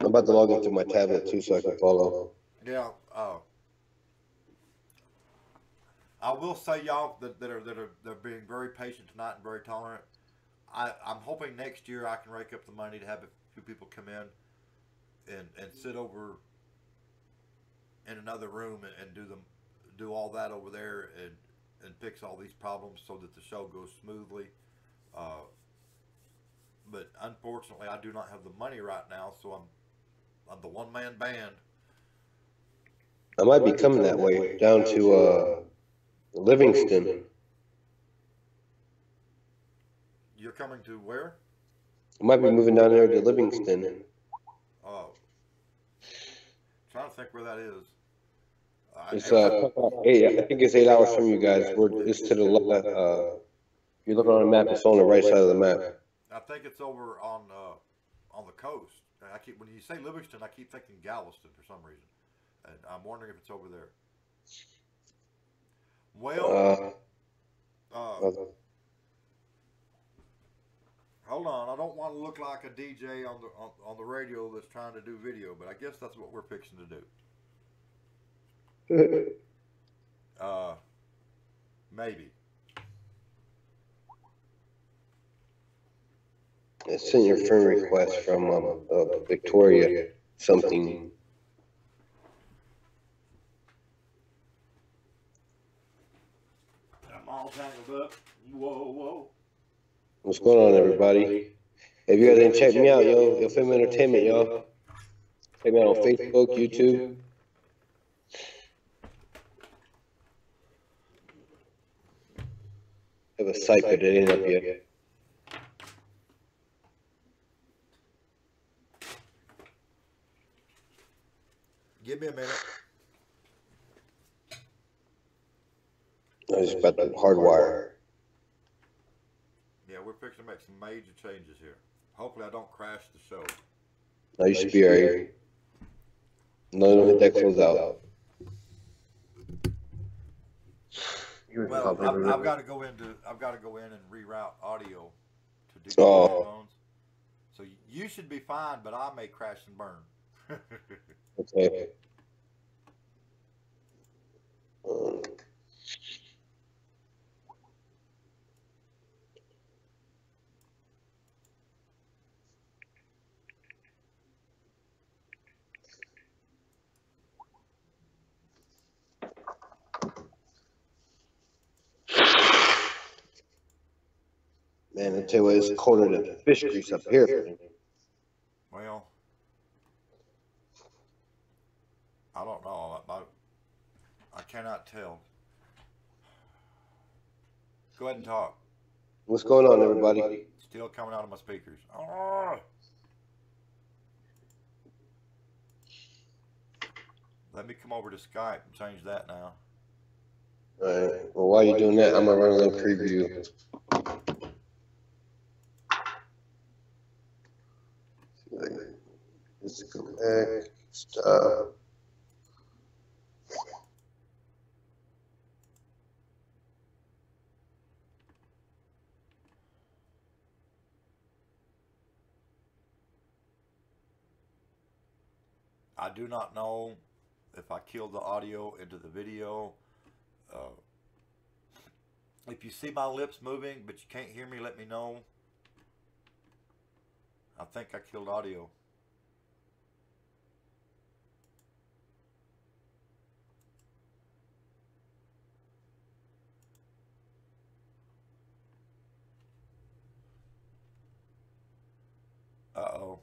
about to log into my tablet too so I can follow. Yeah. I will say, y'all, that they're being very patient tonight and very tolerant. I'm hoping next year I can rake up the money to have a few people come in and sit over in another room and do all that over there and fix all these problems so that the show goes smoothly. but unfortunately, I do not have the money right now, so I'm the one man band. I might be coming that way down to Livingston. You're coming to where? I might be moving down there to Livingston. Oh, trying to think where that is. It's I think it's 8 hours from you guys. It's to the left. If you look on the map, it's on the right side of the map. I think it's over on the coast. I keep when you say Livingston, I keep thinking Galveston for some reason, and I'm wondering if it's over there. Well, hold on. I don't want to look like a DJ on the radio that's trying to do video, but I guess that's what we're fixing to do. Maybe. I sent your friend request from Victoria something. I'm all tangled up. Whoa. What's going on, everybody? If you guys didn't check me out, yo, Film Entertainment, y'all. Check me out on Facebook, YouTube. I have a site, but it ain't up yet. Give me a minute. I was about to hardwire. Yeah, we're fixing to make some major changes here. Hopefully, I don't crash the show. No, you should be alright. No, don't hit that close out. Well, I've got to go in and reroute audio to do phones. So you should be fine, but I may crash and burn. Okay. Man, I tell you what, it's colder than fish grease up here. Well, I don't know. I cannot tell. Go ahead and talk. What's going on, everybody? Still coming out of my speakers. Oh. Let me come over to Skype and change that now. Alright. Well, while you're doing that, I'm gonna run a little preview. Let's go back. Stop. I do not know if I killed the audio into the video. If you see my lips moving but you can't hear me, let me know. I think I killed audio. Uh-oh.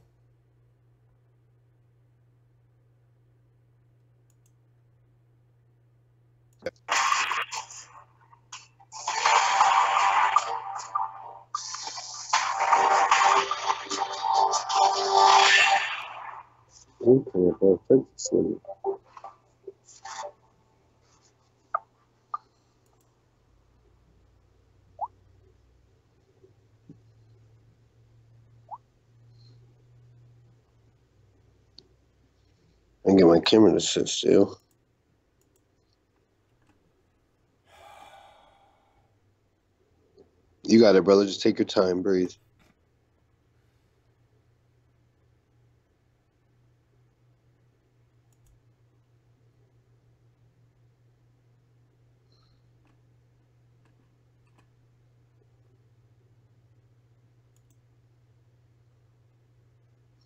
I can get my camera to sit still. You got it, brother. Just take your time. Breathe.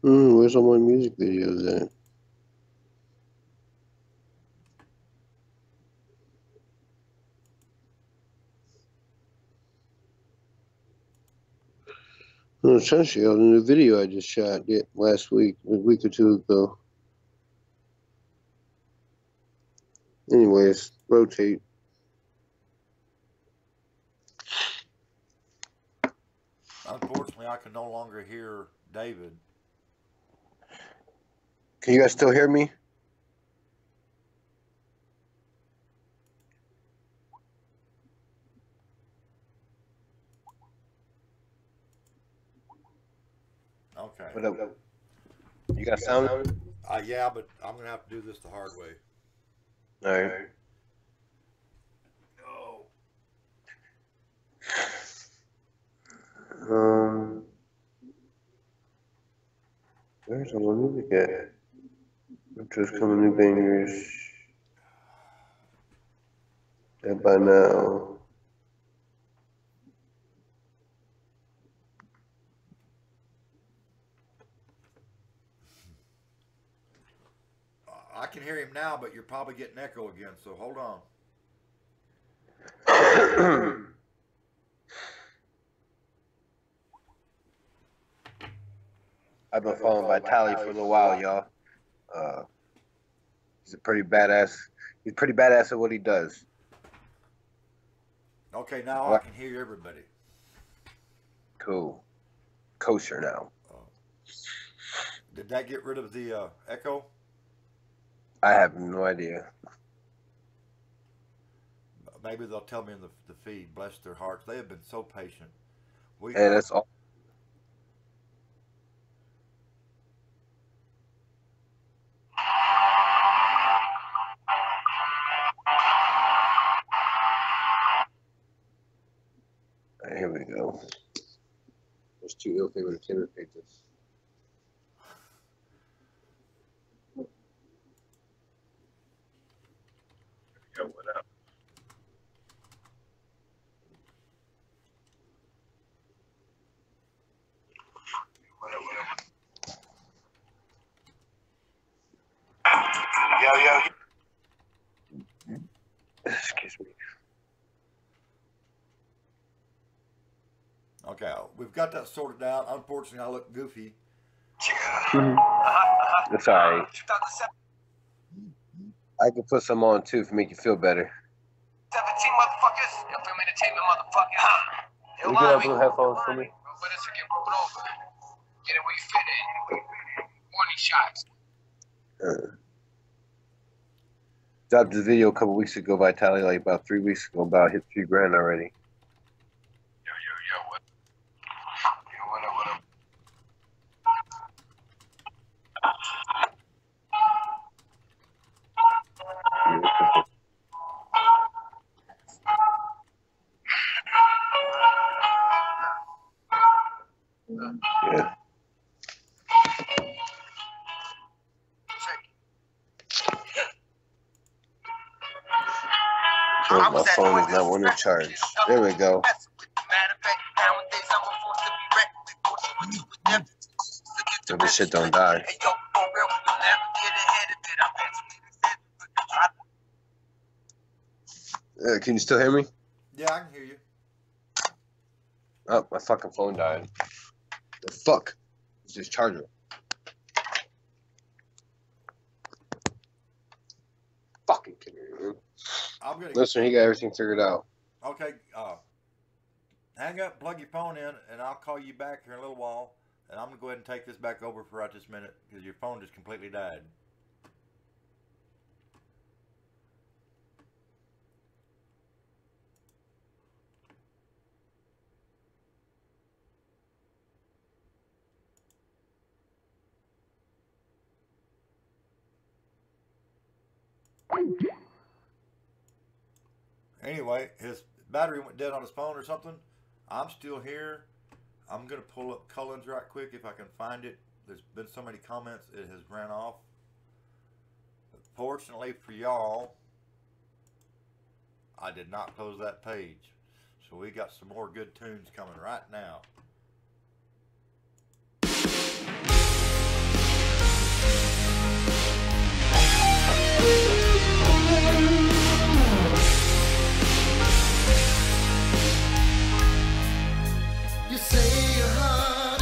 Where's all my music videos at? No, Sunshine, in the video I just shot last week, a week or two ago. Anyways, rotate. Unfortunately, I can no longer hear David. Can you guys still hear me? Okay. What up? You got sound? Yeah, but I'm gonna have to do this the hard way. All right. No. Where's all the music at? Just coming new bangers. And by now. I can hear him now, but you're probably getting echo again, so hold on. I've been following Vitaly for a little while, y'all. He's a pretty badass. He's pretty badass at what he does. Okay, now I can hear everybody. Cool. Kosher now. Did that get rid of the echo? I have no idea. Maybe they'll tell me in the feed. Bless their hearts. They have been so patient. Hey, that's all. Here we go. There's two ill-favored Tinder pages. Yo, what up? Yo. Excuse me. Okay, we've got that sorted out. Unfortunately, I look goofy. It's alright. I can put some on too if it make you feel better. 17 motherfuckers, FM Entertainment motherfucker. You get blue headphones for me? Get it where you fit in. Warning shots. Dropped this video a couple weeks ago, Vitaly, like about 3 weeks ago, about hit $3,000 already. Yo, what? Yo, what up? Yeah. Oh, my phone is not wanting to charge. There we go. So this shit don't die. Can you still hear me? Yeah, I can hear you. Oh, my fucking phone died. The fuck? It's just charger. Fucking kidding me. I'm gonna Listen, he got everything figured out. Okay, hang up, plug your phone in, and I'll call you back here in a little while. And I'm gonna go ahead and take this back over for right this minute because your phone just completely died. Anyway, his battery went dead on his phone or something. I'm still here. I'm going to pull up Cullen's right quick if I can find it. There's been so many comments, it has ran off. But fortunately for y'all, I did not close that page. So we got some more good tunes coming right now. You say your heart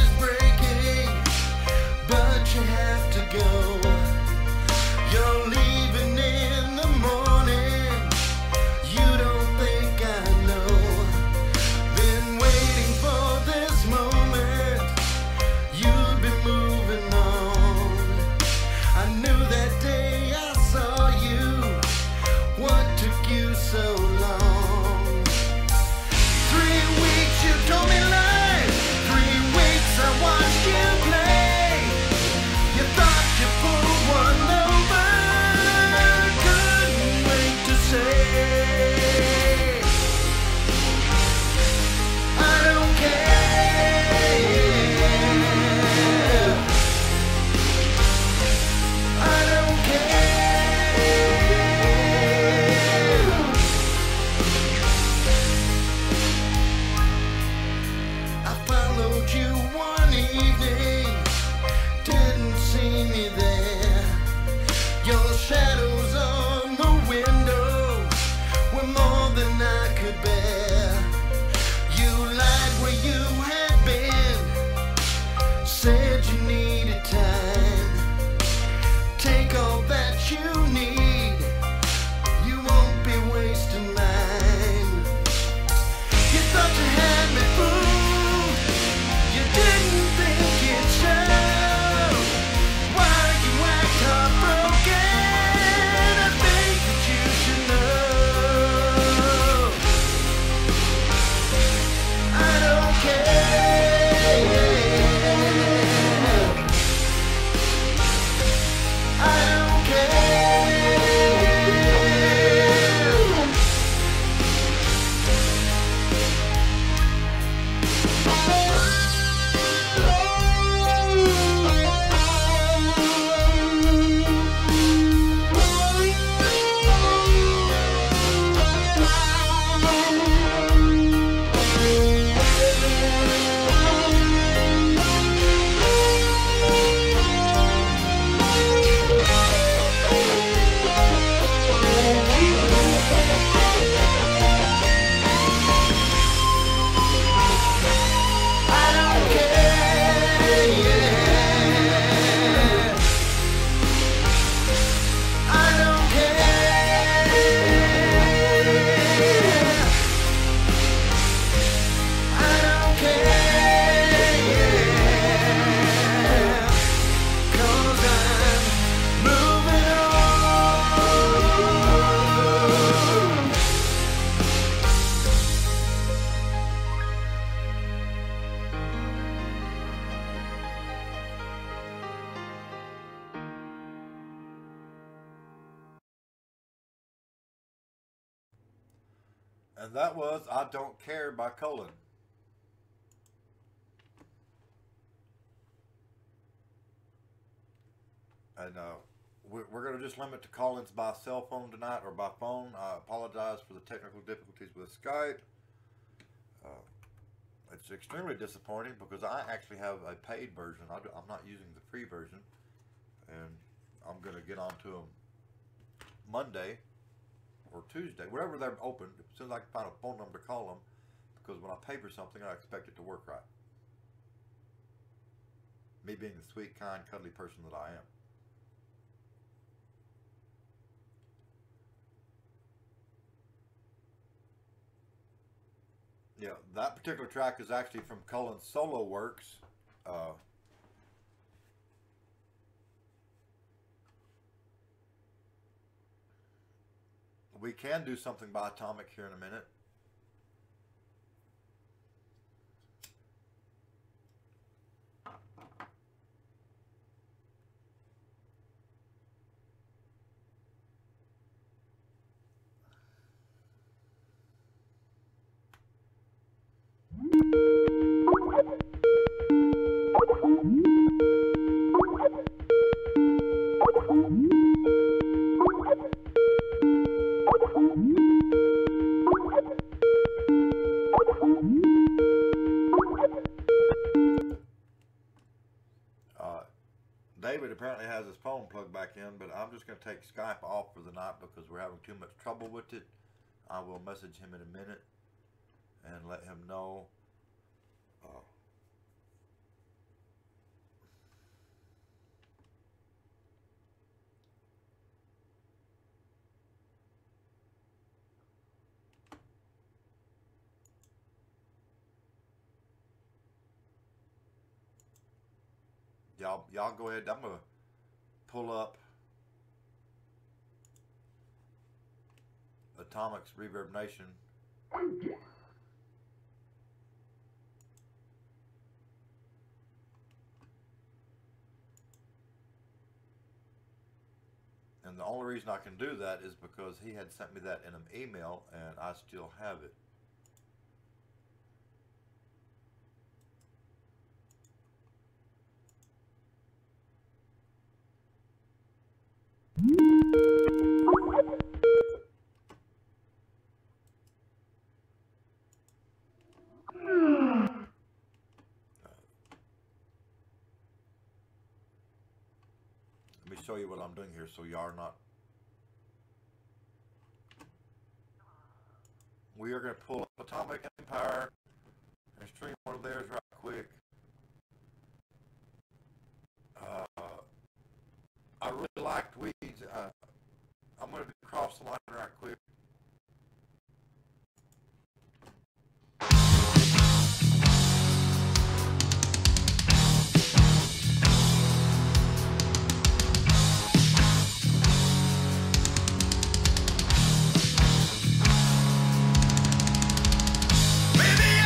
And that was I Don't Care by Cullen. And we're going to just limit to call-ins by cell phone tonight, or by phone. I apologize for the technical difficulties with Skype. It's extremely disappointing because I actually have a paid version. I'm not using the free version. And I'm going to get onto them Monday or Tuesday, wherever they're open, as soon as I can find a phone number to call them, because when I pay for something, I expect it to work right. Me being the sweet, kind, cuddly person that I am. Yeah, that particular track is actually from Cullen's Solo Works. We can do something by Atomic here in a minute. David apparently has his phone plugged back in, but I'm just going to take Skype off for the night because we're having too much trouble with it. I will message him in a minute and let him know. Y'all go ahead. I'm gonna pull up Atomic's Reverb Nation. And the only reason I can do that is because he had sent me that in an email and I still have it. Let me show you what I'm doing here so you are not. We are going to pull up Atomic Empire and stream one of theirs right quick. I really liked Weeds. I'm going to cross the line right quick. Baby,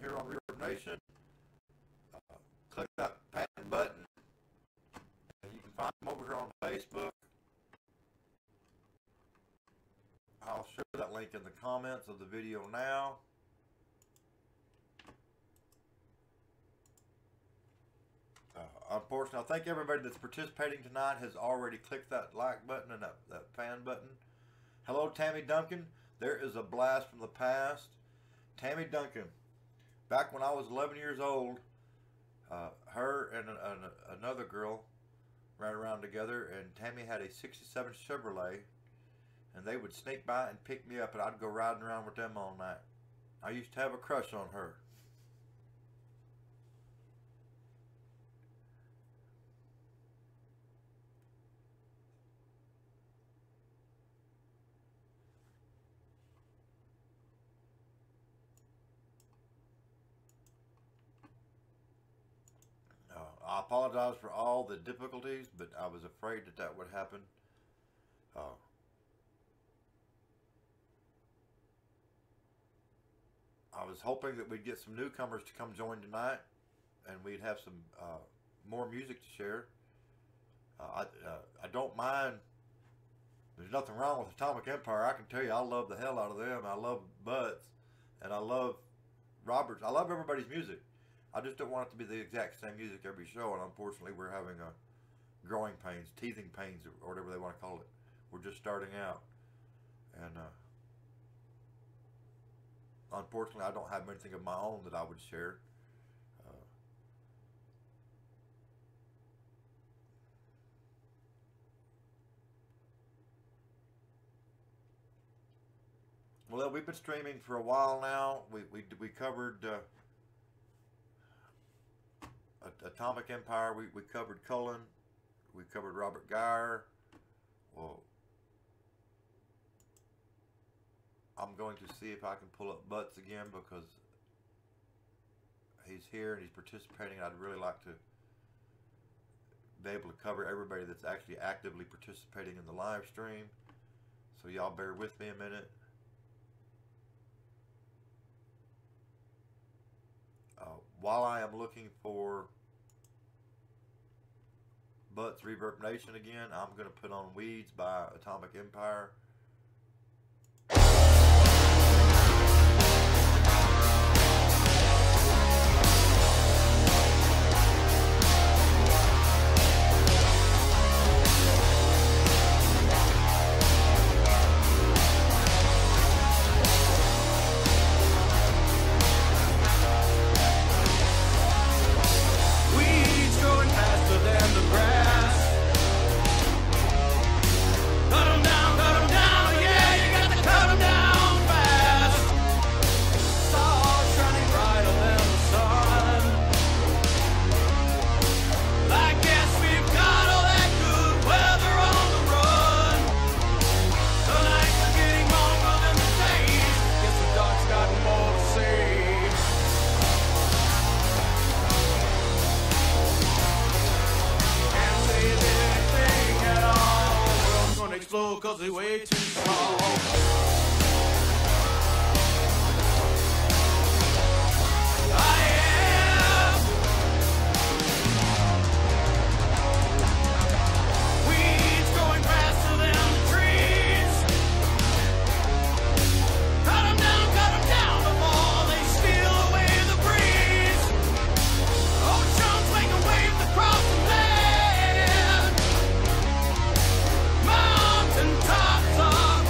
here on Reverb Nation. Click that pan button. And you can find them over here on Facebook. I'll share that link in the comments of the video now. Unfortunately, I think everybody that's participating tonight has already clicked that like button and that fan button. Hello, Tammy Duncan. There is a blast from the past. Tammy Duncan, back when I was 11 years old, her and another girl ran around together, and Tammy had a 67 Chevrolet, and they would sneak by and pick me up, and I'd go riding around with them all night. I used to have a crush on her. I apologize for all the difficulties, but I was afraid that that would happen. I was hoping that we'd get some newcomers to come join tonight, and we'd have some more music to share. I don't mind. There's nothing wrong with Atomic Empire. I can tell you, I love the hell out of them. I love Butts, and I love Roberts. I love everybody's music. I just don't want it to be the exact same music every show, and unfortunately we're having growing pains, teething pains, or whatever they want to call it. We're just starting out, and unfortunately I don't have anything of my own that I would share. Well, we've been streaming for a while now. We covered Atomic Empire, we covered Cullen, we covered Robert Geyer. Well, I'm going to see if I can pull up Butts again, because he's here and he's participating. I'd really like to be able to cover everybody that's actually actively participating in the live stream. So y'all bear with me a minute. While I am looking for Butts Reverb Nation again, I'm going to put on Weeds by Atomic Empire. Cause they way too small. Mountain tops are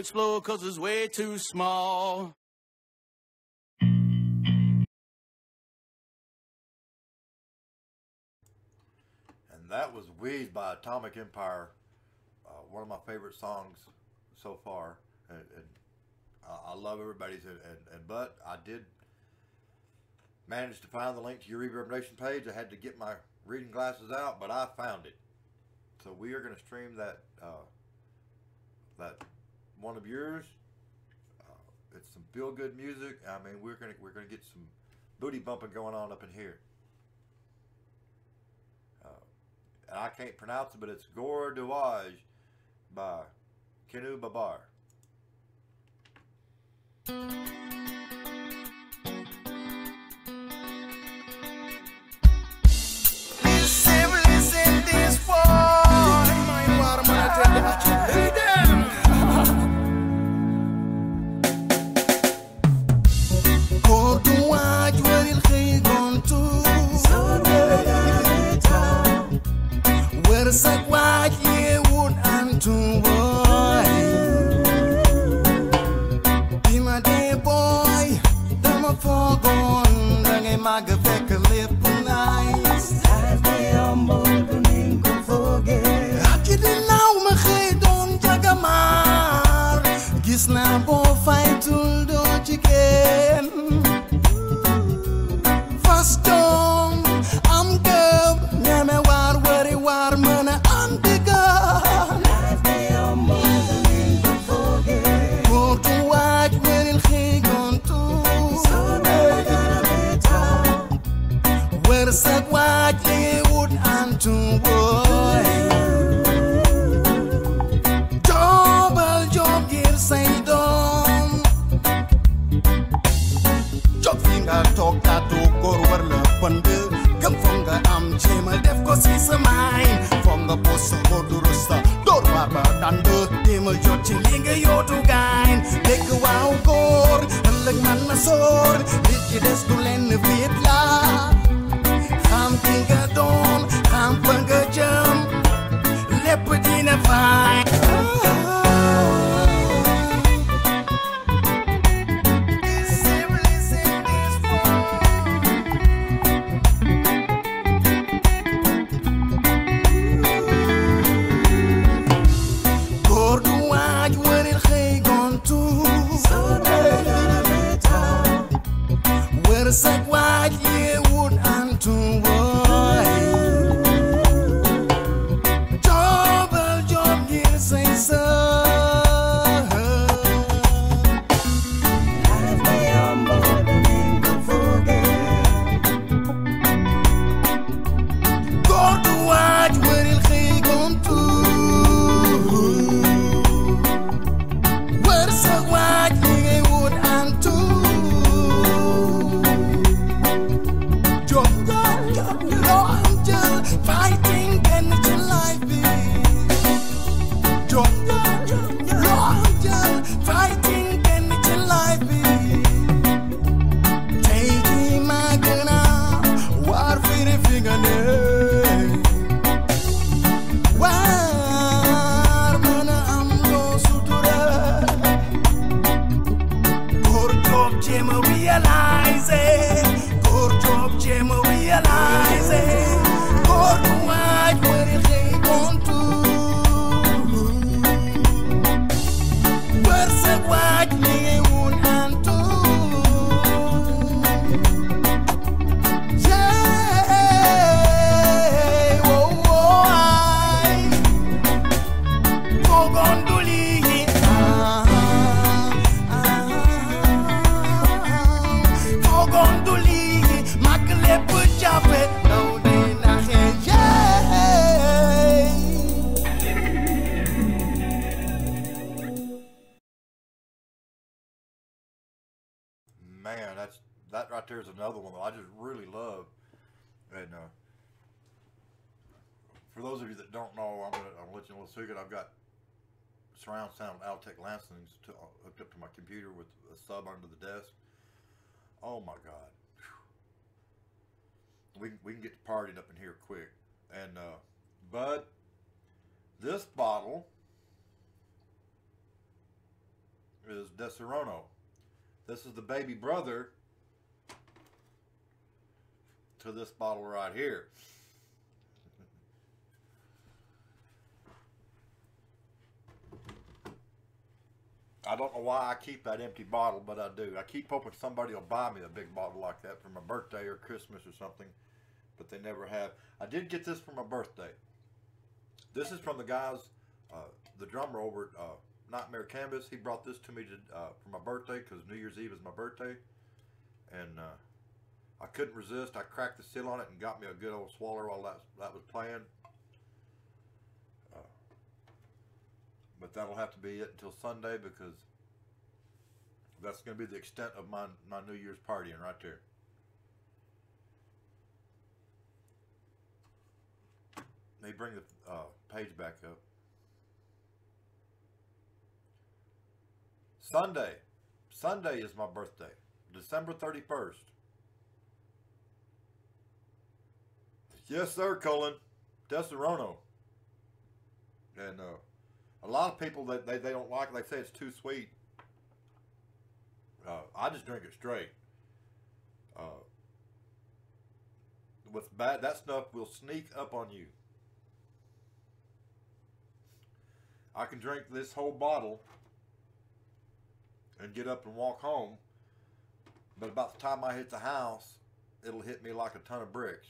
explode 'cause it's way too small. And that was Wheeze by Atomic Empire, one of my favorite songs so far. And I love everybody's. But I did manage to find the link to your Reverb Nation page. I had to get my reading glasses out, but I found it. So we are going to stream that that one of yours. It's some feel good music. I mean, we're gonna get some booty bumping going on up in here. And I can't pronounce it, but it's Gore Duage by Kenu Babar. Listen this one. Mind what I'm gonna tell you. Hey, damn. Gore Duage, where il khey gone to? Where is that white ye would and to boy? Be my day boy, them a forgone, dang a magafek a lip nice. As they humble the name go forget. I didn't know my head on Jagamar. Gis na bo fight to do chicken. Fast on, I'm good. Nyame war worry war mana I'm the god. As they humble the name go forget. Go to watch where il khey gone to. So they gotta be tough. Where is that white ye would and to boy? Double job gear say dom. Job finger talk that to go over the pande. Come from the chema def ko si sa mine. From the post go to rosta. Dor barba dando. Demel jot chilinga yo to gain. Leg wow gor. Leg man na sor. Lit des du len viet la. Ham tinga don. Ham panga jam. Lepidina fine. Said white ye would and to boy. Double job gear say so. As they humble the name go forget. Go to watch where il khey gone to. Where said white ye would and to. Fighting can your life be? Fighting can your life be? Taking my gun, war for the fingernail. War mana am go sutura. Good job, Jim, realize it. Good job, Jim, realize it. Man, that right there is another one that I just really love. And for those of you that don't know, I'm gonna let you know a little secret. I've got surround sound Altec Lansings hooked up to my computer with a sub under the desk. Oh my God, we can get partied up in here quick. And but this bottle is Deserono. This is the baby brother to this bottle right here. I don't know why I keep that empty bottle, but I do. I keep hoping somebody will buy me a big bottle like that for my birthday or Christmas or something, but they never have. I did get this for my birthday. This is from the guys, the drummer over at Nightmare Canvas. He brought this to me for my birthday because New Year's Eve is my birthday, and I couldn't resist. I cracked the seal on it and got me a good old swaller while that was playing. But that'll have to be it until Sunday, because that's going to be the extent of my New Year's partying right there. Let me bring the page back up. Sunday. Sunday is my birthday. December 31st. Yes, sir, Colin. Deserono. And a lot of people that they don't like it, they say it's too sweet. I just drink it straight. What's bad, that stuff will sneak up on you. I can drink this whole bottle and get up and walk home, but about the time I hit the house, it'll hit me like a ton of bricks.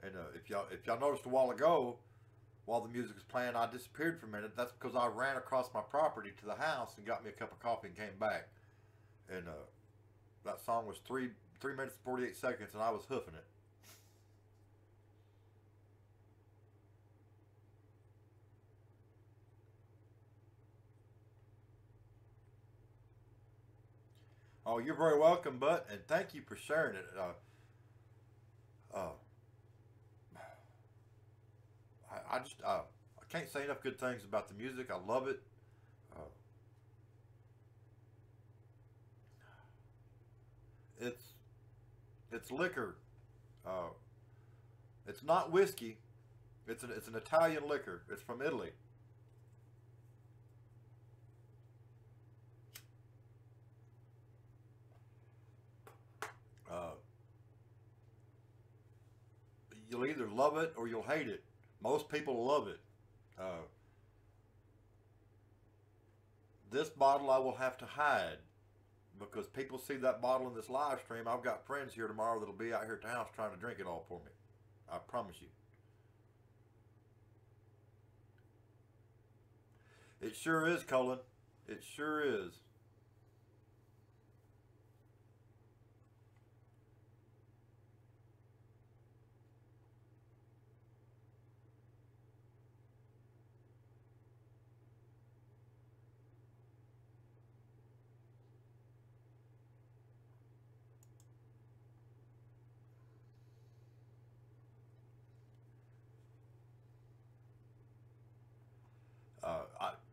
And if y'all noticed a while ago, while the music was playing, I disappeared for a minute. That's because I ran across my property to the house and got me a cup of coffee and came back. And that song was 3 minutes and 48 seconds, and I was hoofing it. Oh, you're very welcome, Butt, and thank you for sharing it. I can't say enough good things about the music. I love it. It's liquor. It's not whiskey. It's an Italian liquor. It's from Italy. You'll either love it or you'll hate it. Most people love it. This bottle I will have to hide, because people see that bottle in this live stream. I've got friends here tomorrow that'll be out here at the house trying to drink it all for me. I promise you. It sure is, Colin. It sure is.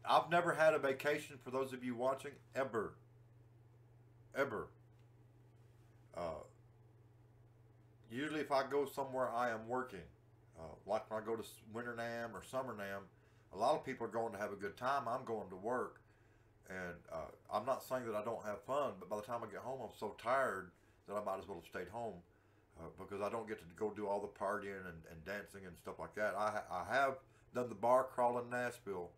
I've never had a vacation, for those of you watching, ever. Usually if I go somewhere, I am working. Like when I go to Winter NAMM or Summer NAMM, a lot of people are going to have a good time. I'm going to work. And I'm not saying that I don't have fun, but by the time I get home, I'm so tired that I might as well have stayed home. Because I don't get to go do all the partying and dancing and stuff like that. I have done the bar crawl in Nashville,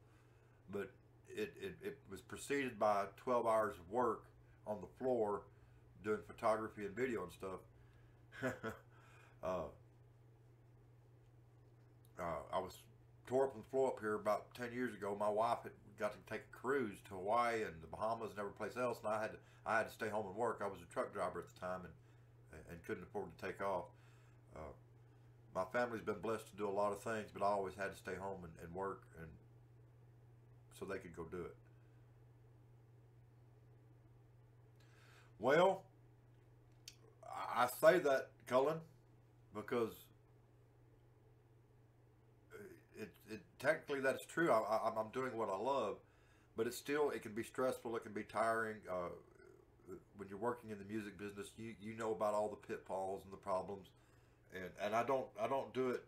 but it was preceded by 12 hours of work on the floor doing photography and video and stuff. I was tore up on the floor up here about 10 years ago. My wife had got to take a cruise to Hawaii and the Bahamas and every place else, and I had to stay home and work. I was a truck driver at the time and couldn't afford to take off. My family's been blessed to do a lot of things, but I always had to stay home and work, and so they could go do it. Well, I say that, Cullen, because it technically that's true. I'm doing what I love, but it can be stressful. It can be tiring. When you're working in the music business, you know about all the pitfalls and the problems, and I don't do it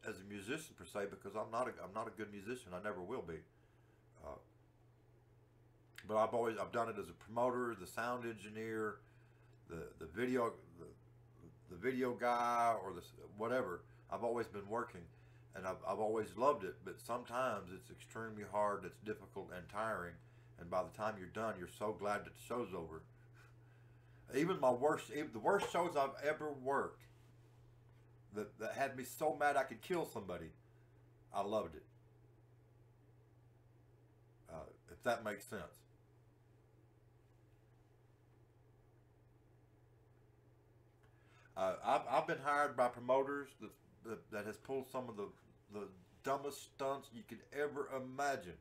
as a musician per se, because I'm not a good musician. I never will be. But I've done it as a promoter, the sound engineer, the video guy, or the whatever. I've always been working, and I've always loved it. But sometimes it's extremely hard, it's difficult and tiring, and by the time you're done, you're so glad that the show's over. Even the worst shows I've ever worked, that had me so mad I could kill somebody, I loved it. If that makes sense. I've been hired by promoters that has pulled some of the dumbest stunts you could ever imagine,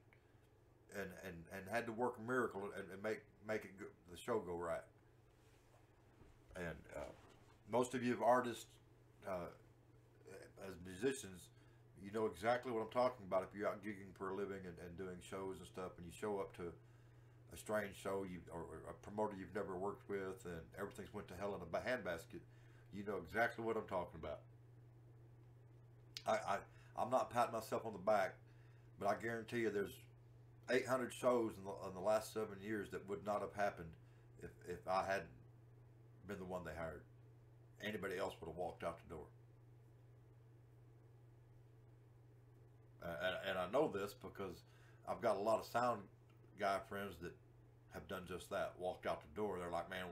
and had to work a miracle and make the show go right. And most of you artists, as musicians, you know exactly what I'm talking about. If you're out gigging for a living and doing shows and stuff, and you show up to a strange show or a promoter you've never worked with, and everything's went to hell in a handbasket, you know exactly what I'm talking about. I'm not patting myself on the back, but I guarantee you there's 800 shows in the last 7 years that would not have happened if I hadn't been the one they hired. Anybody else would have walked out the door. And I know this because I've got a lot of sound guy friends that have done just that. Walked out the door. They're like, man,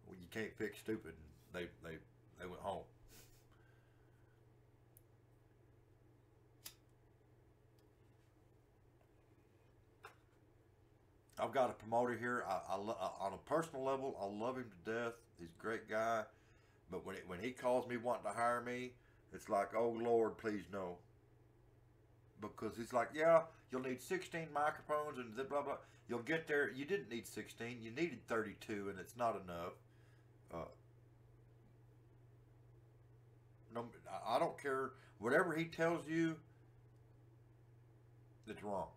well, you can't fix stupid. And they went home. I've got a promoter here. On a personal level, I love him to death. He's a great guy. But when he calls me wanting to hire me, it's like, oh Lord, please no. Because he's like, yeah, you'll need 16 microphones and blah blah. You'll get there. You didn't need 16. You needed 32, and it's not enough. No, I don't care. Whatever he tells you, it's wrong.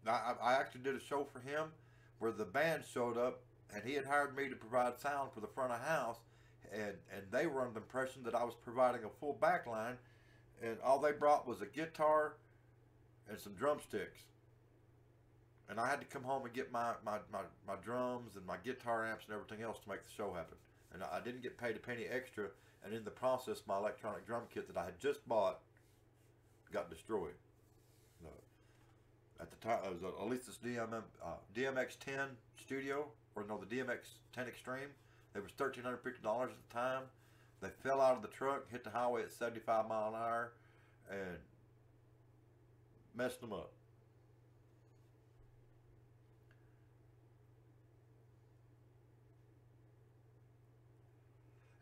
I actually did a show for him where the band showed up, and he had hired me to provide sound for the front of house, and they were under the impression that I was providing a full back line, and all they brought was a guitar and some drumsticks. And I had to come home and get my drums and my guitar amps and everything else to make the show happen. And I didn't get paid a penny extra, and in the process, my electronic drum kit that I had just bought got destroyed. No. At the time, it was at least this DMX-10 Studio, or no, the DMX-10 Extreme. They was $1,350 at the time. They fell out of the truck, hit the highway at 75 miles an hour, and messed them up.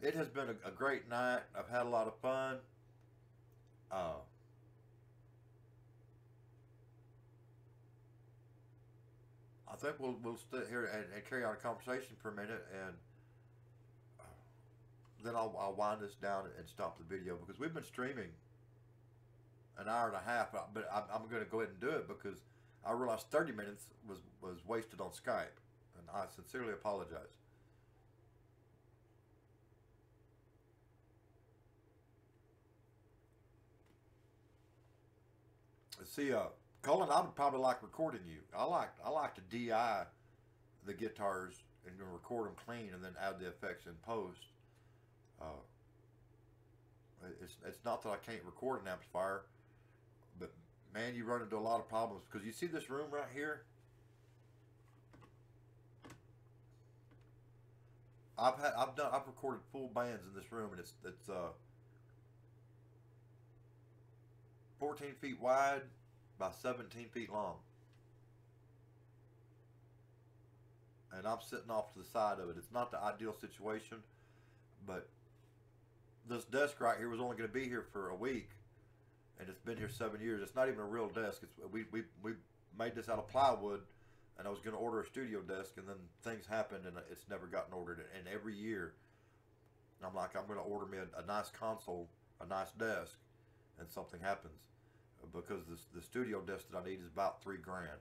It has been a great night. I've had a lot of fun. I think we'll stay here and carry on a conversation for a minute, and then I'll wind this down and stop the video, because we've been streaming an hour and a half, but I'm going to go ahead and do it because I realized 30 minutes was wasted on Skype, and I sincerely apologize. See, Colin, I would probably like recording you. I like to DI the guitars and record them clean, and then add the effects in post. It's not that I can't record an amplifier, but man, you run into a lot of problems, because you see this room right here. I've recorded full bands in this room, and it's 14 feet wide by 17 feet long. And I'm sitting off to the side of it. It's not the ideal situation, but this desk right here was only going to be here for a week, and it's been here 7 years. It's not even a real desk. We made this out of plywood, and I was going to order a studio desk, and then things happened, and it's never gotten ordered. And every year, I'm like, I'm going to order me a nice console, a nice desk, and something happens, because the studio desk that I need is about $3 grand.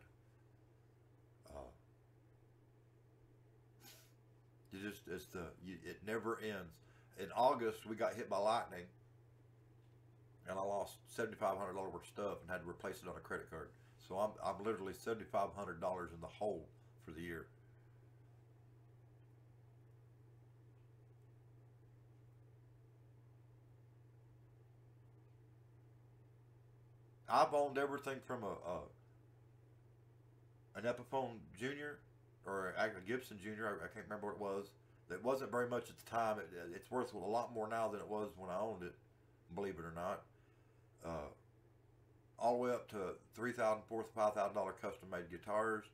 It never ends. In August, we got hit by lightning, and I lost $7,500 worth of stuff and had to replace it on a credit card. So I'm literally $7,500 in the hole for the year. I've owned everything from an Epiphone Junior or a Gibson Junior. I can't remember what it was. That wasn't very much at the time. It's worth a lot more now than it was when I owned it, believe it or not. All the way up to $3,000, $4,000, $5,000 custom-made guitars.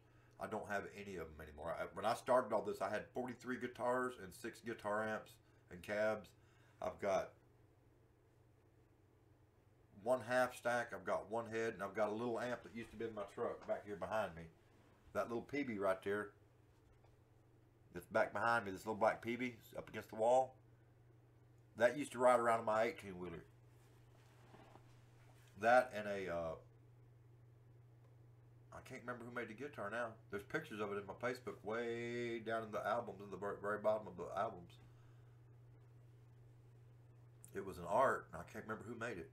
I don't have any of them anymore. When I started all this, I had 43 guitars and 6 guitar amps and cabs. I've got 1/2 stack. I've got 1 head, and I've got a little amp that used to be in my truck back here behind me. That little PB right there. That's back behind me. This little black PB up against the wall. That used to ride around in my 18-wheeler. That and a, I can't remember who made the guitar now. There's pictures of it in my Facebook way down in the albums, in the very bottom of the albums. It was an art, and I can't remember who made it.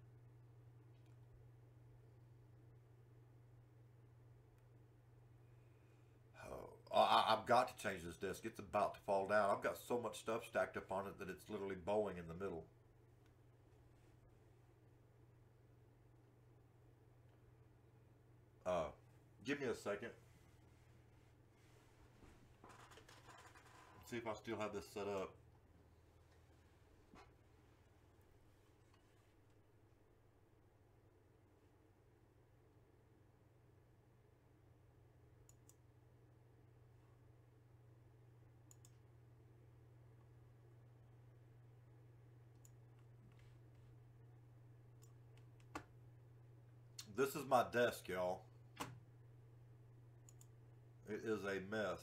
I've got to change this desk. It's about to fall down. I've got so much stuff stacked up on it that it's literally bowing in the middle. Give me a second. Let's see if I still have this set up. This is my desk, y'all. It is a mess.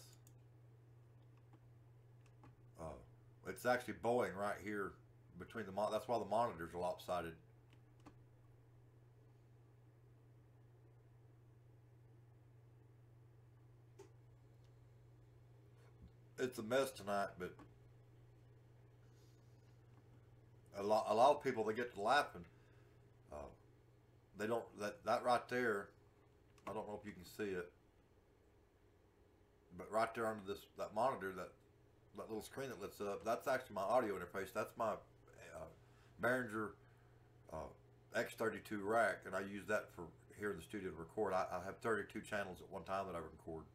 It's actually bowing right here between the that's why the monitors are lopsided. It's a mess tonight, but a lot of people, they get to laughing. They don't, that right there, I don't know if you can see it, but right there under that monitor, that little screen that lets up, that's actually my audio interface. That's my Behringer X32 rack, and I use that for here in the studio to record. I have 32 channels at one time that I record.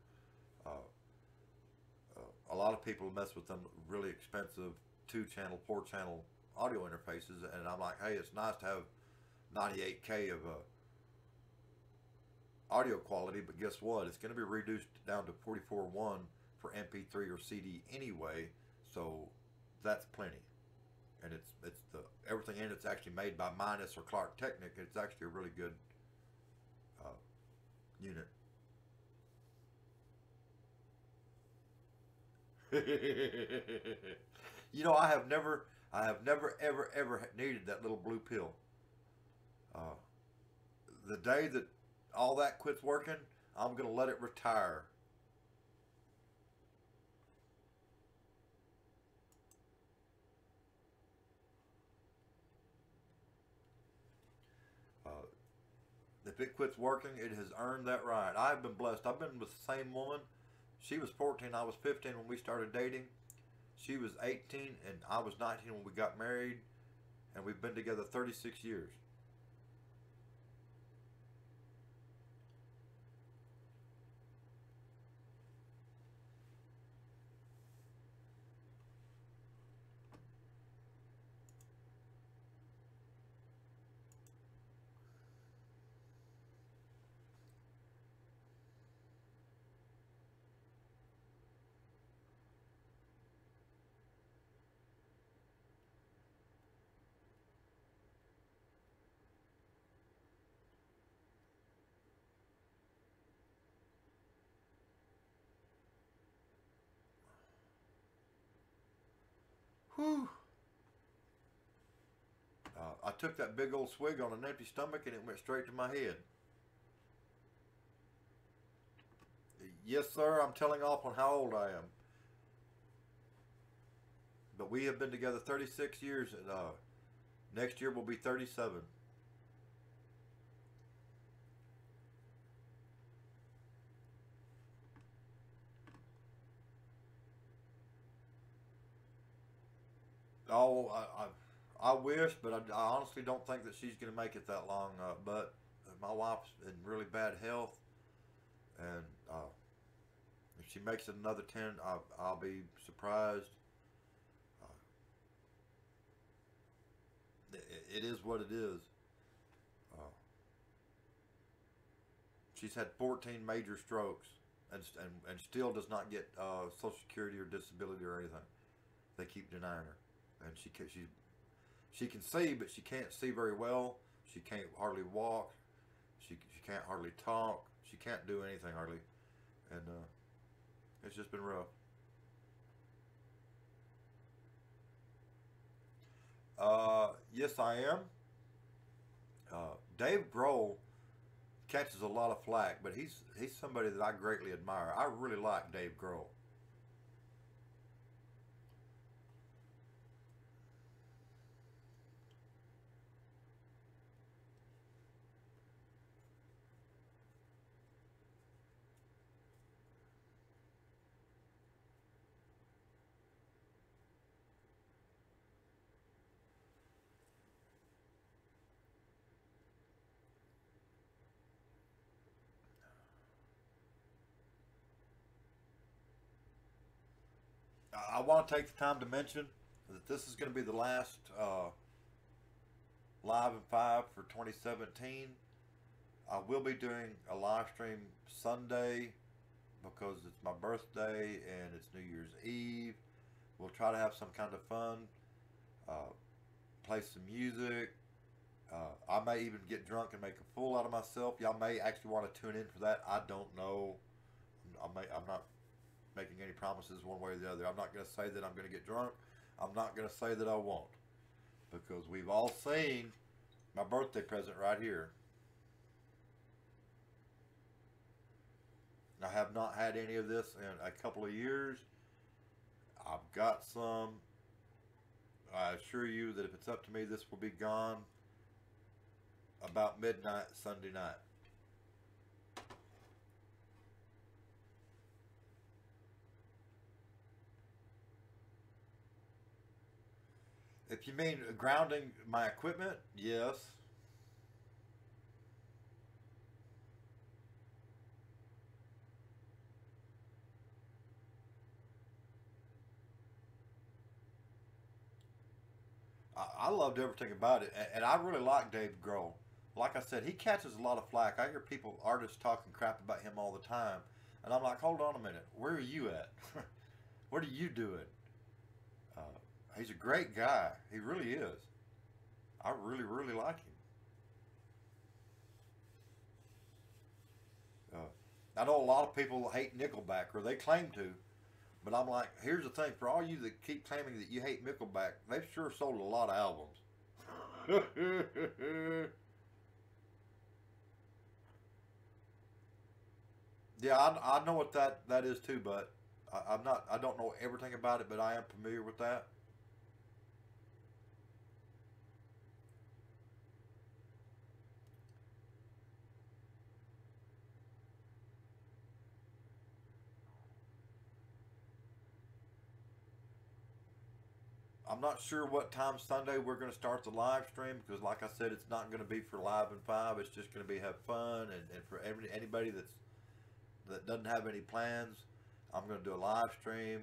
A lot of people mess with them really expensive 2-channel, 4-channel audio interfaces, and I'm like, hey, it's nice to have 98K of audio quality, but guess what? It's going to be reduced down to 44.1 for MP3 or CD anyway, so that's plenty. And it's everything in it's actually made by Minus or Clark Technic. It's actually a really good unit. You know, I have never ever needed that little blue pill. The day that all that quits working, I'm going to let it retire. If it quits working, it has earned that right. I've been blessed. I've been with the same woman. She was 14, I was 15 when we started dating. She was 18 and I was 19 when we got married, and we've been together 36 years. Whew. I took that big old swig on an empty stomach and it went straight to my head. Yes, sir, I'm telling off on how old I am. But we have been together 36 years, and next year we'll be 37. Oh, I wish, but I honestly don't think that she's going to make it that long. But my wife's in really bad health, and if she makes it another 10, I'll be surprised. It is what it is. She's had 14 major strokes, and still does not get Social Security or disability or anything. They keep denying her, and she can see, but she can't see very well. She can't hardly walk. She can't hardly talk. She can't do anything hardly, and it's just been rough. Yes, I am. Dave Grohl catches a lot of flack, but he's somebody that I greatly admire. I really like Dave Grohl. I want to take the time to mention that this is going to be the last Live in 5 for 2017. I will be doing a live stream Sunday because it's my birthday and it's New Year's Eve. We'll try to have some kind of fun, play some music. I may even get drunk and make a fool out of myself. Y'all may actually want to tune in for that. I don't know. I'm not making any promises one way or the other. I'm not going to say that I'm going to get drunk. I'm not going to say that I won't, because we've all seen my birthday present right here. I have not had any of this in a couple of years. I've got some. I assure you that if it's up to me, this will be gone about midnight Sunday night. If you mean grounding my equipment, yes. I loved everything about it, and I really like Dave Grohl. Like I said, he catches a lot of flack. I hear people, artists, talking crap about him all the time, and I'm like, hold on a minute, where are you at? What are you doing? He's a great guy. He really is. I really, really like him. I know a lot of people hate Nickelback, or they claim to, but I'm like, here's the thing. For all you that keep claiming that you hate Nickelback, they've sure sold a lot of albums. Yeah, I know what that is too, but I don't know everything about it, but I am familiar with that. I'm not sure what time Sunday we're going to start the live stream, because like I said, it's not going to be for Live in 5. It's just going to be have fun, and for anybody that doesn't have any plans, I'm going to do a live stream.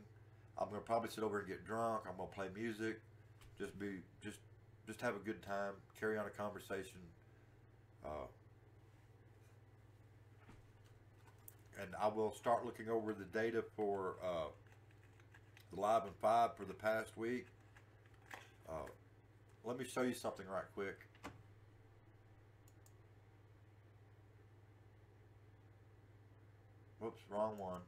I'm going to probably sit over and get drunk. I'm going to play music, just have a good time, carry on a conversation, and I will start looking over the data for the Live in 5 for the past week. Let me show you something right quick. Whoops, wrong one.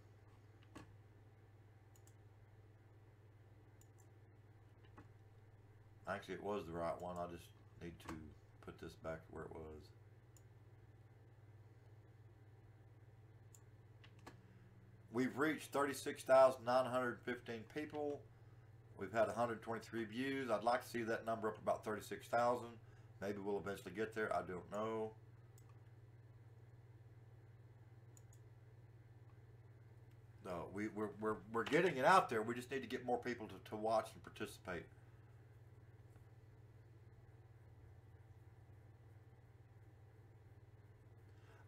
Actually, it was the right one. I just need to put this back where it was. We've reached 36,915 people. We've had 123 views. I'd like to see that number up about 36,000. Maybe we'll eventually get there. I don't know. No, we're getting it out there. We just need to get more people to watch and participate.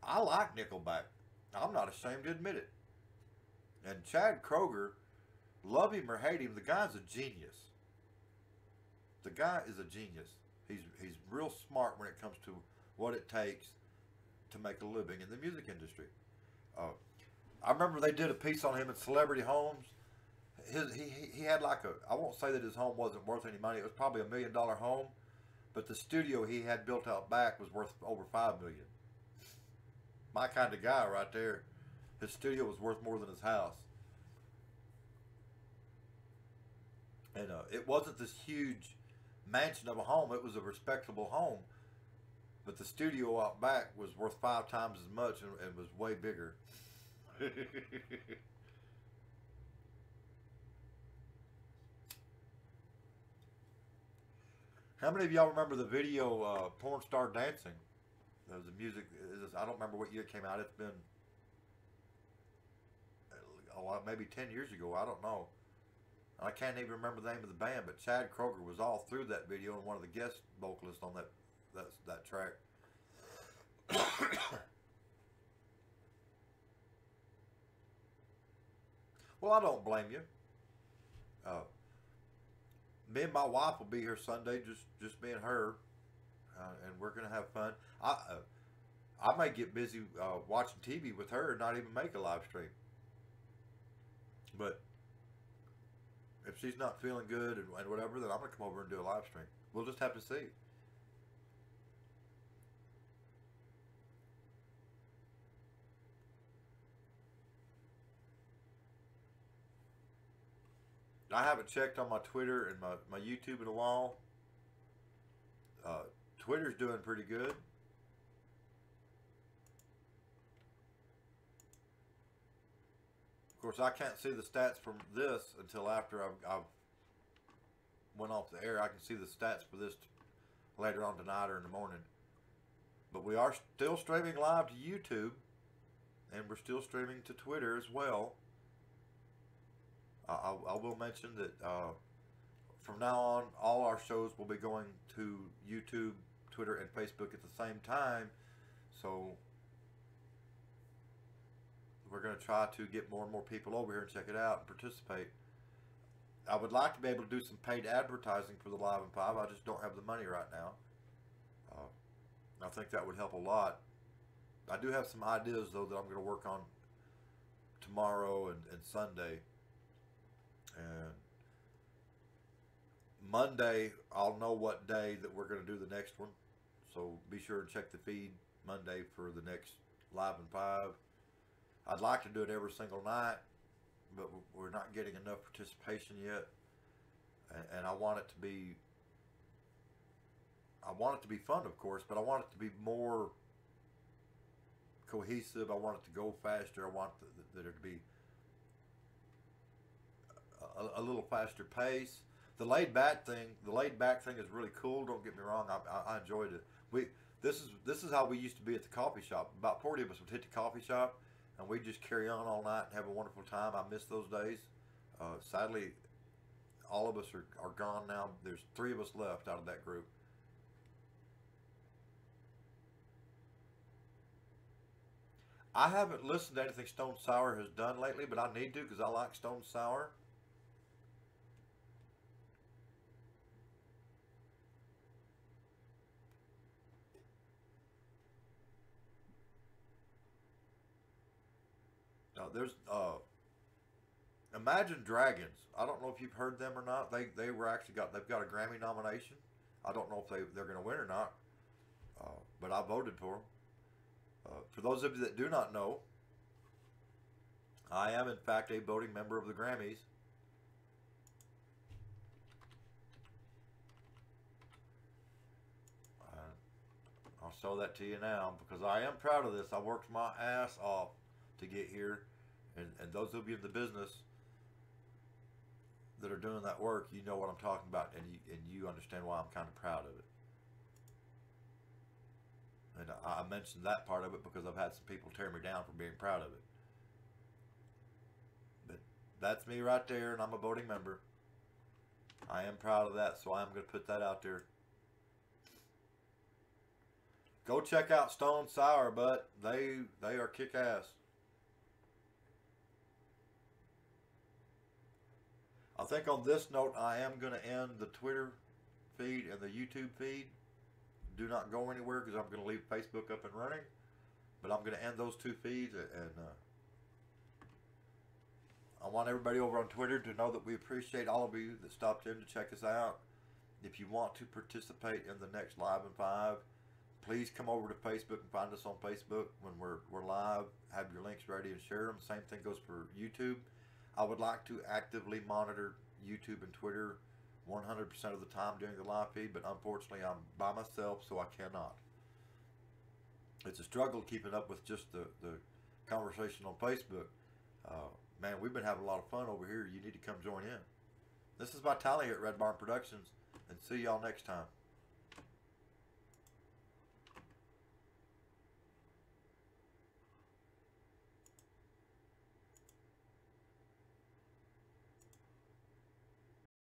I like Nickelback. I'm not ashamed to admit it. And Chad Kroeger, love him or hate him, the guy's a genius. The guy is a genius. He's real smart when it comes to what it takes to make a living in the music industry. I remember they did a piece on him in Celebrity Homes. He had like I won't say that his home wasn't worth any money. It was probably $1 million home, but the studio he had built out back was worth over $5 million. My kind of guy right there. His studio was worth more than his house. And it wasn't this huge mansion of a home. It was a respectable home. But the studio out back was worth 5 times as much and was way bigger. How many of y'all remember the video Porn Star Dancing? There was a music, I don't remember what year it came out. It's been maybe 10 years ago. I don't know. I can't even remember the name of the band, but Chad Kroeger was all through that video and one of the guest vocalists on that track. Well, I don't blame you. Me and my wife will be here Sunday, just me and her, and we're gonna have fun. I may get busy watching TV with her and not even make a live stream. But if she's not feeling good and whatever, then I'm gonna come over and do a live stream. We'll just have to see. I haven't checked on my Twitter and my YouTube in a while. Twitter's doing pretty good. Of course, I can't see the stats from this until after I've went off the air. I can see the stats for this later on tonight or in the morning. But we are still streaming live to YouTube, and we're still streaming to Twitter as well. I will mention that from now on, all our shows will be going to YouTube, Twitter, and Facebook at the same time. So we're going to try to get more and more people over here and check it out and participate. I would like to be able to do some paid advertising for the Live in 5. I just don't have the money right now. I think that would help a lot. I do have some ideas, though, that I'm going to work on tomorrow and Sunday. And Monday, I'll know what day that we're going to do the next one. So be sure to check the feed Monday for the next Live in 5. I'd like to do it every single night, but we're not getting enough participation yet. And I want it to be fun, of course, but I want it to be more cohesive. I want it to go faster. I want there to be a little faster pace. The laid back thing is really cool. Don't get me wrong. I enjoyed it. This is how we used to be at the coffee shop. About 40 of us would hit the coffee shop, and we'd just carry on all night and have a wonderful time. I miss those days. Sadly, all of us are gone now. There's 3 of us left out of that group. I haven't listened to anything Stone Sour has done lately, but I need to because I like Stone Sour. There's Imagine Dragons. I don't know if you've heard them or not. They were actually they've got a Grammy nomination. I don't know if they're going to win or not, but I voted for them. For those of you that do not know, I am in fact a voting member of the Grammys. I'll show that to you now because I am proud of this. I worked my ass off to get here, and those of you in the business that are doing that work, you know what I'm talking about, and you understand why I'm kind of proud of it. And I mentioned that part of it because I've had some people tear me down for being proud of it. But that's me right there, and I'm a voting member. I am proud of that, so I'm going to put that out there. Go check out Stone Sour Butt. They are kick ass. I think on this note, I am going to end the Twitter feed and the YouTube feed. Do not go anywhere because I'm going to leave Facebook up and running. But I'm going to end those two feeds, and I want everybody over on Twitter to know that we appreciate all of you that stopped in to check us out. If you want to participate in the next Live in 5, please come over to Facebook and find us on Facebook when we're live. Have your links ready and share them. Same thing goes for YouTube. I would like to actively monitor YouTube and Twitter 100% of the time during the live feed, but unfortunately I'm by myself, so I cannot. It's a struggle keeping up with just the conversation on Facebook. Man, we've been having a lot of fun over here. You need to come join in. This is Vitaly at Red Barn Productions, and see y'all next time.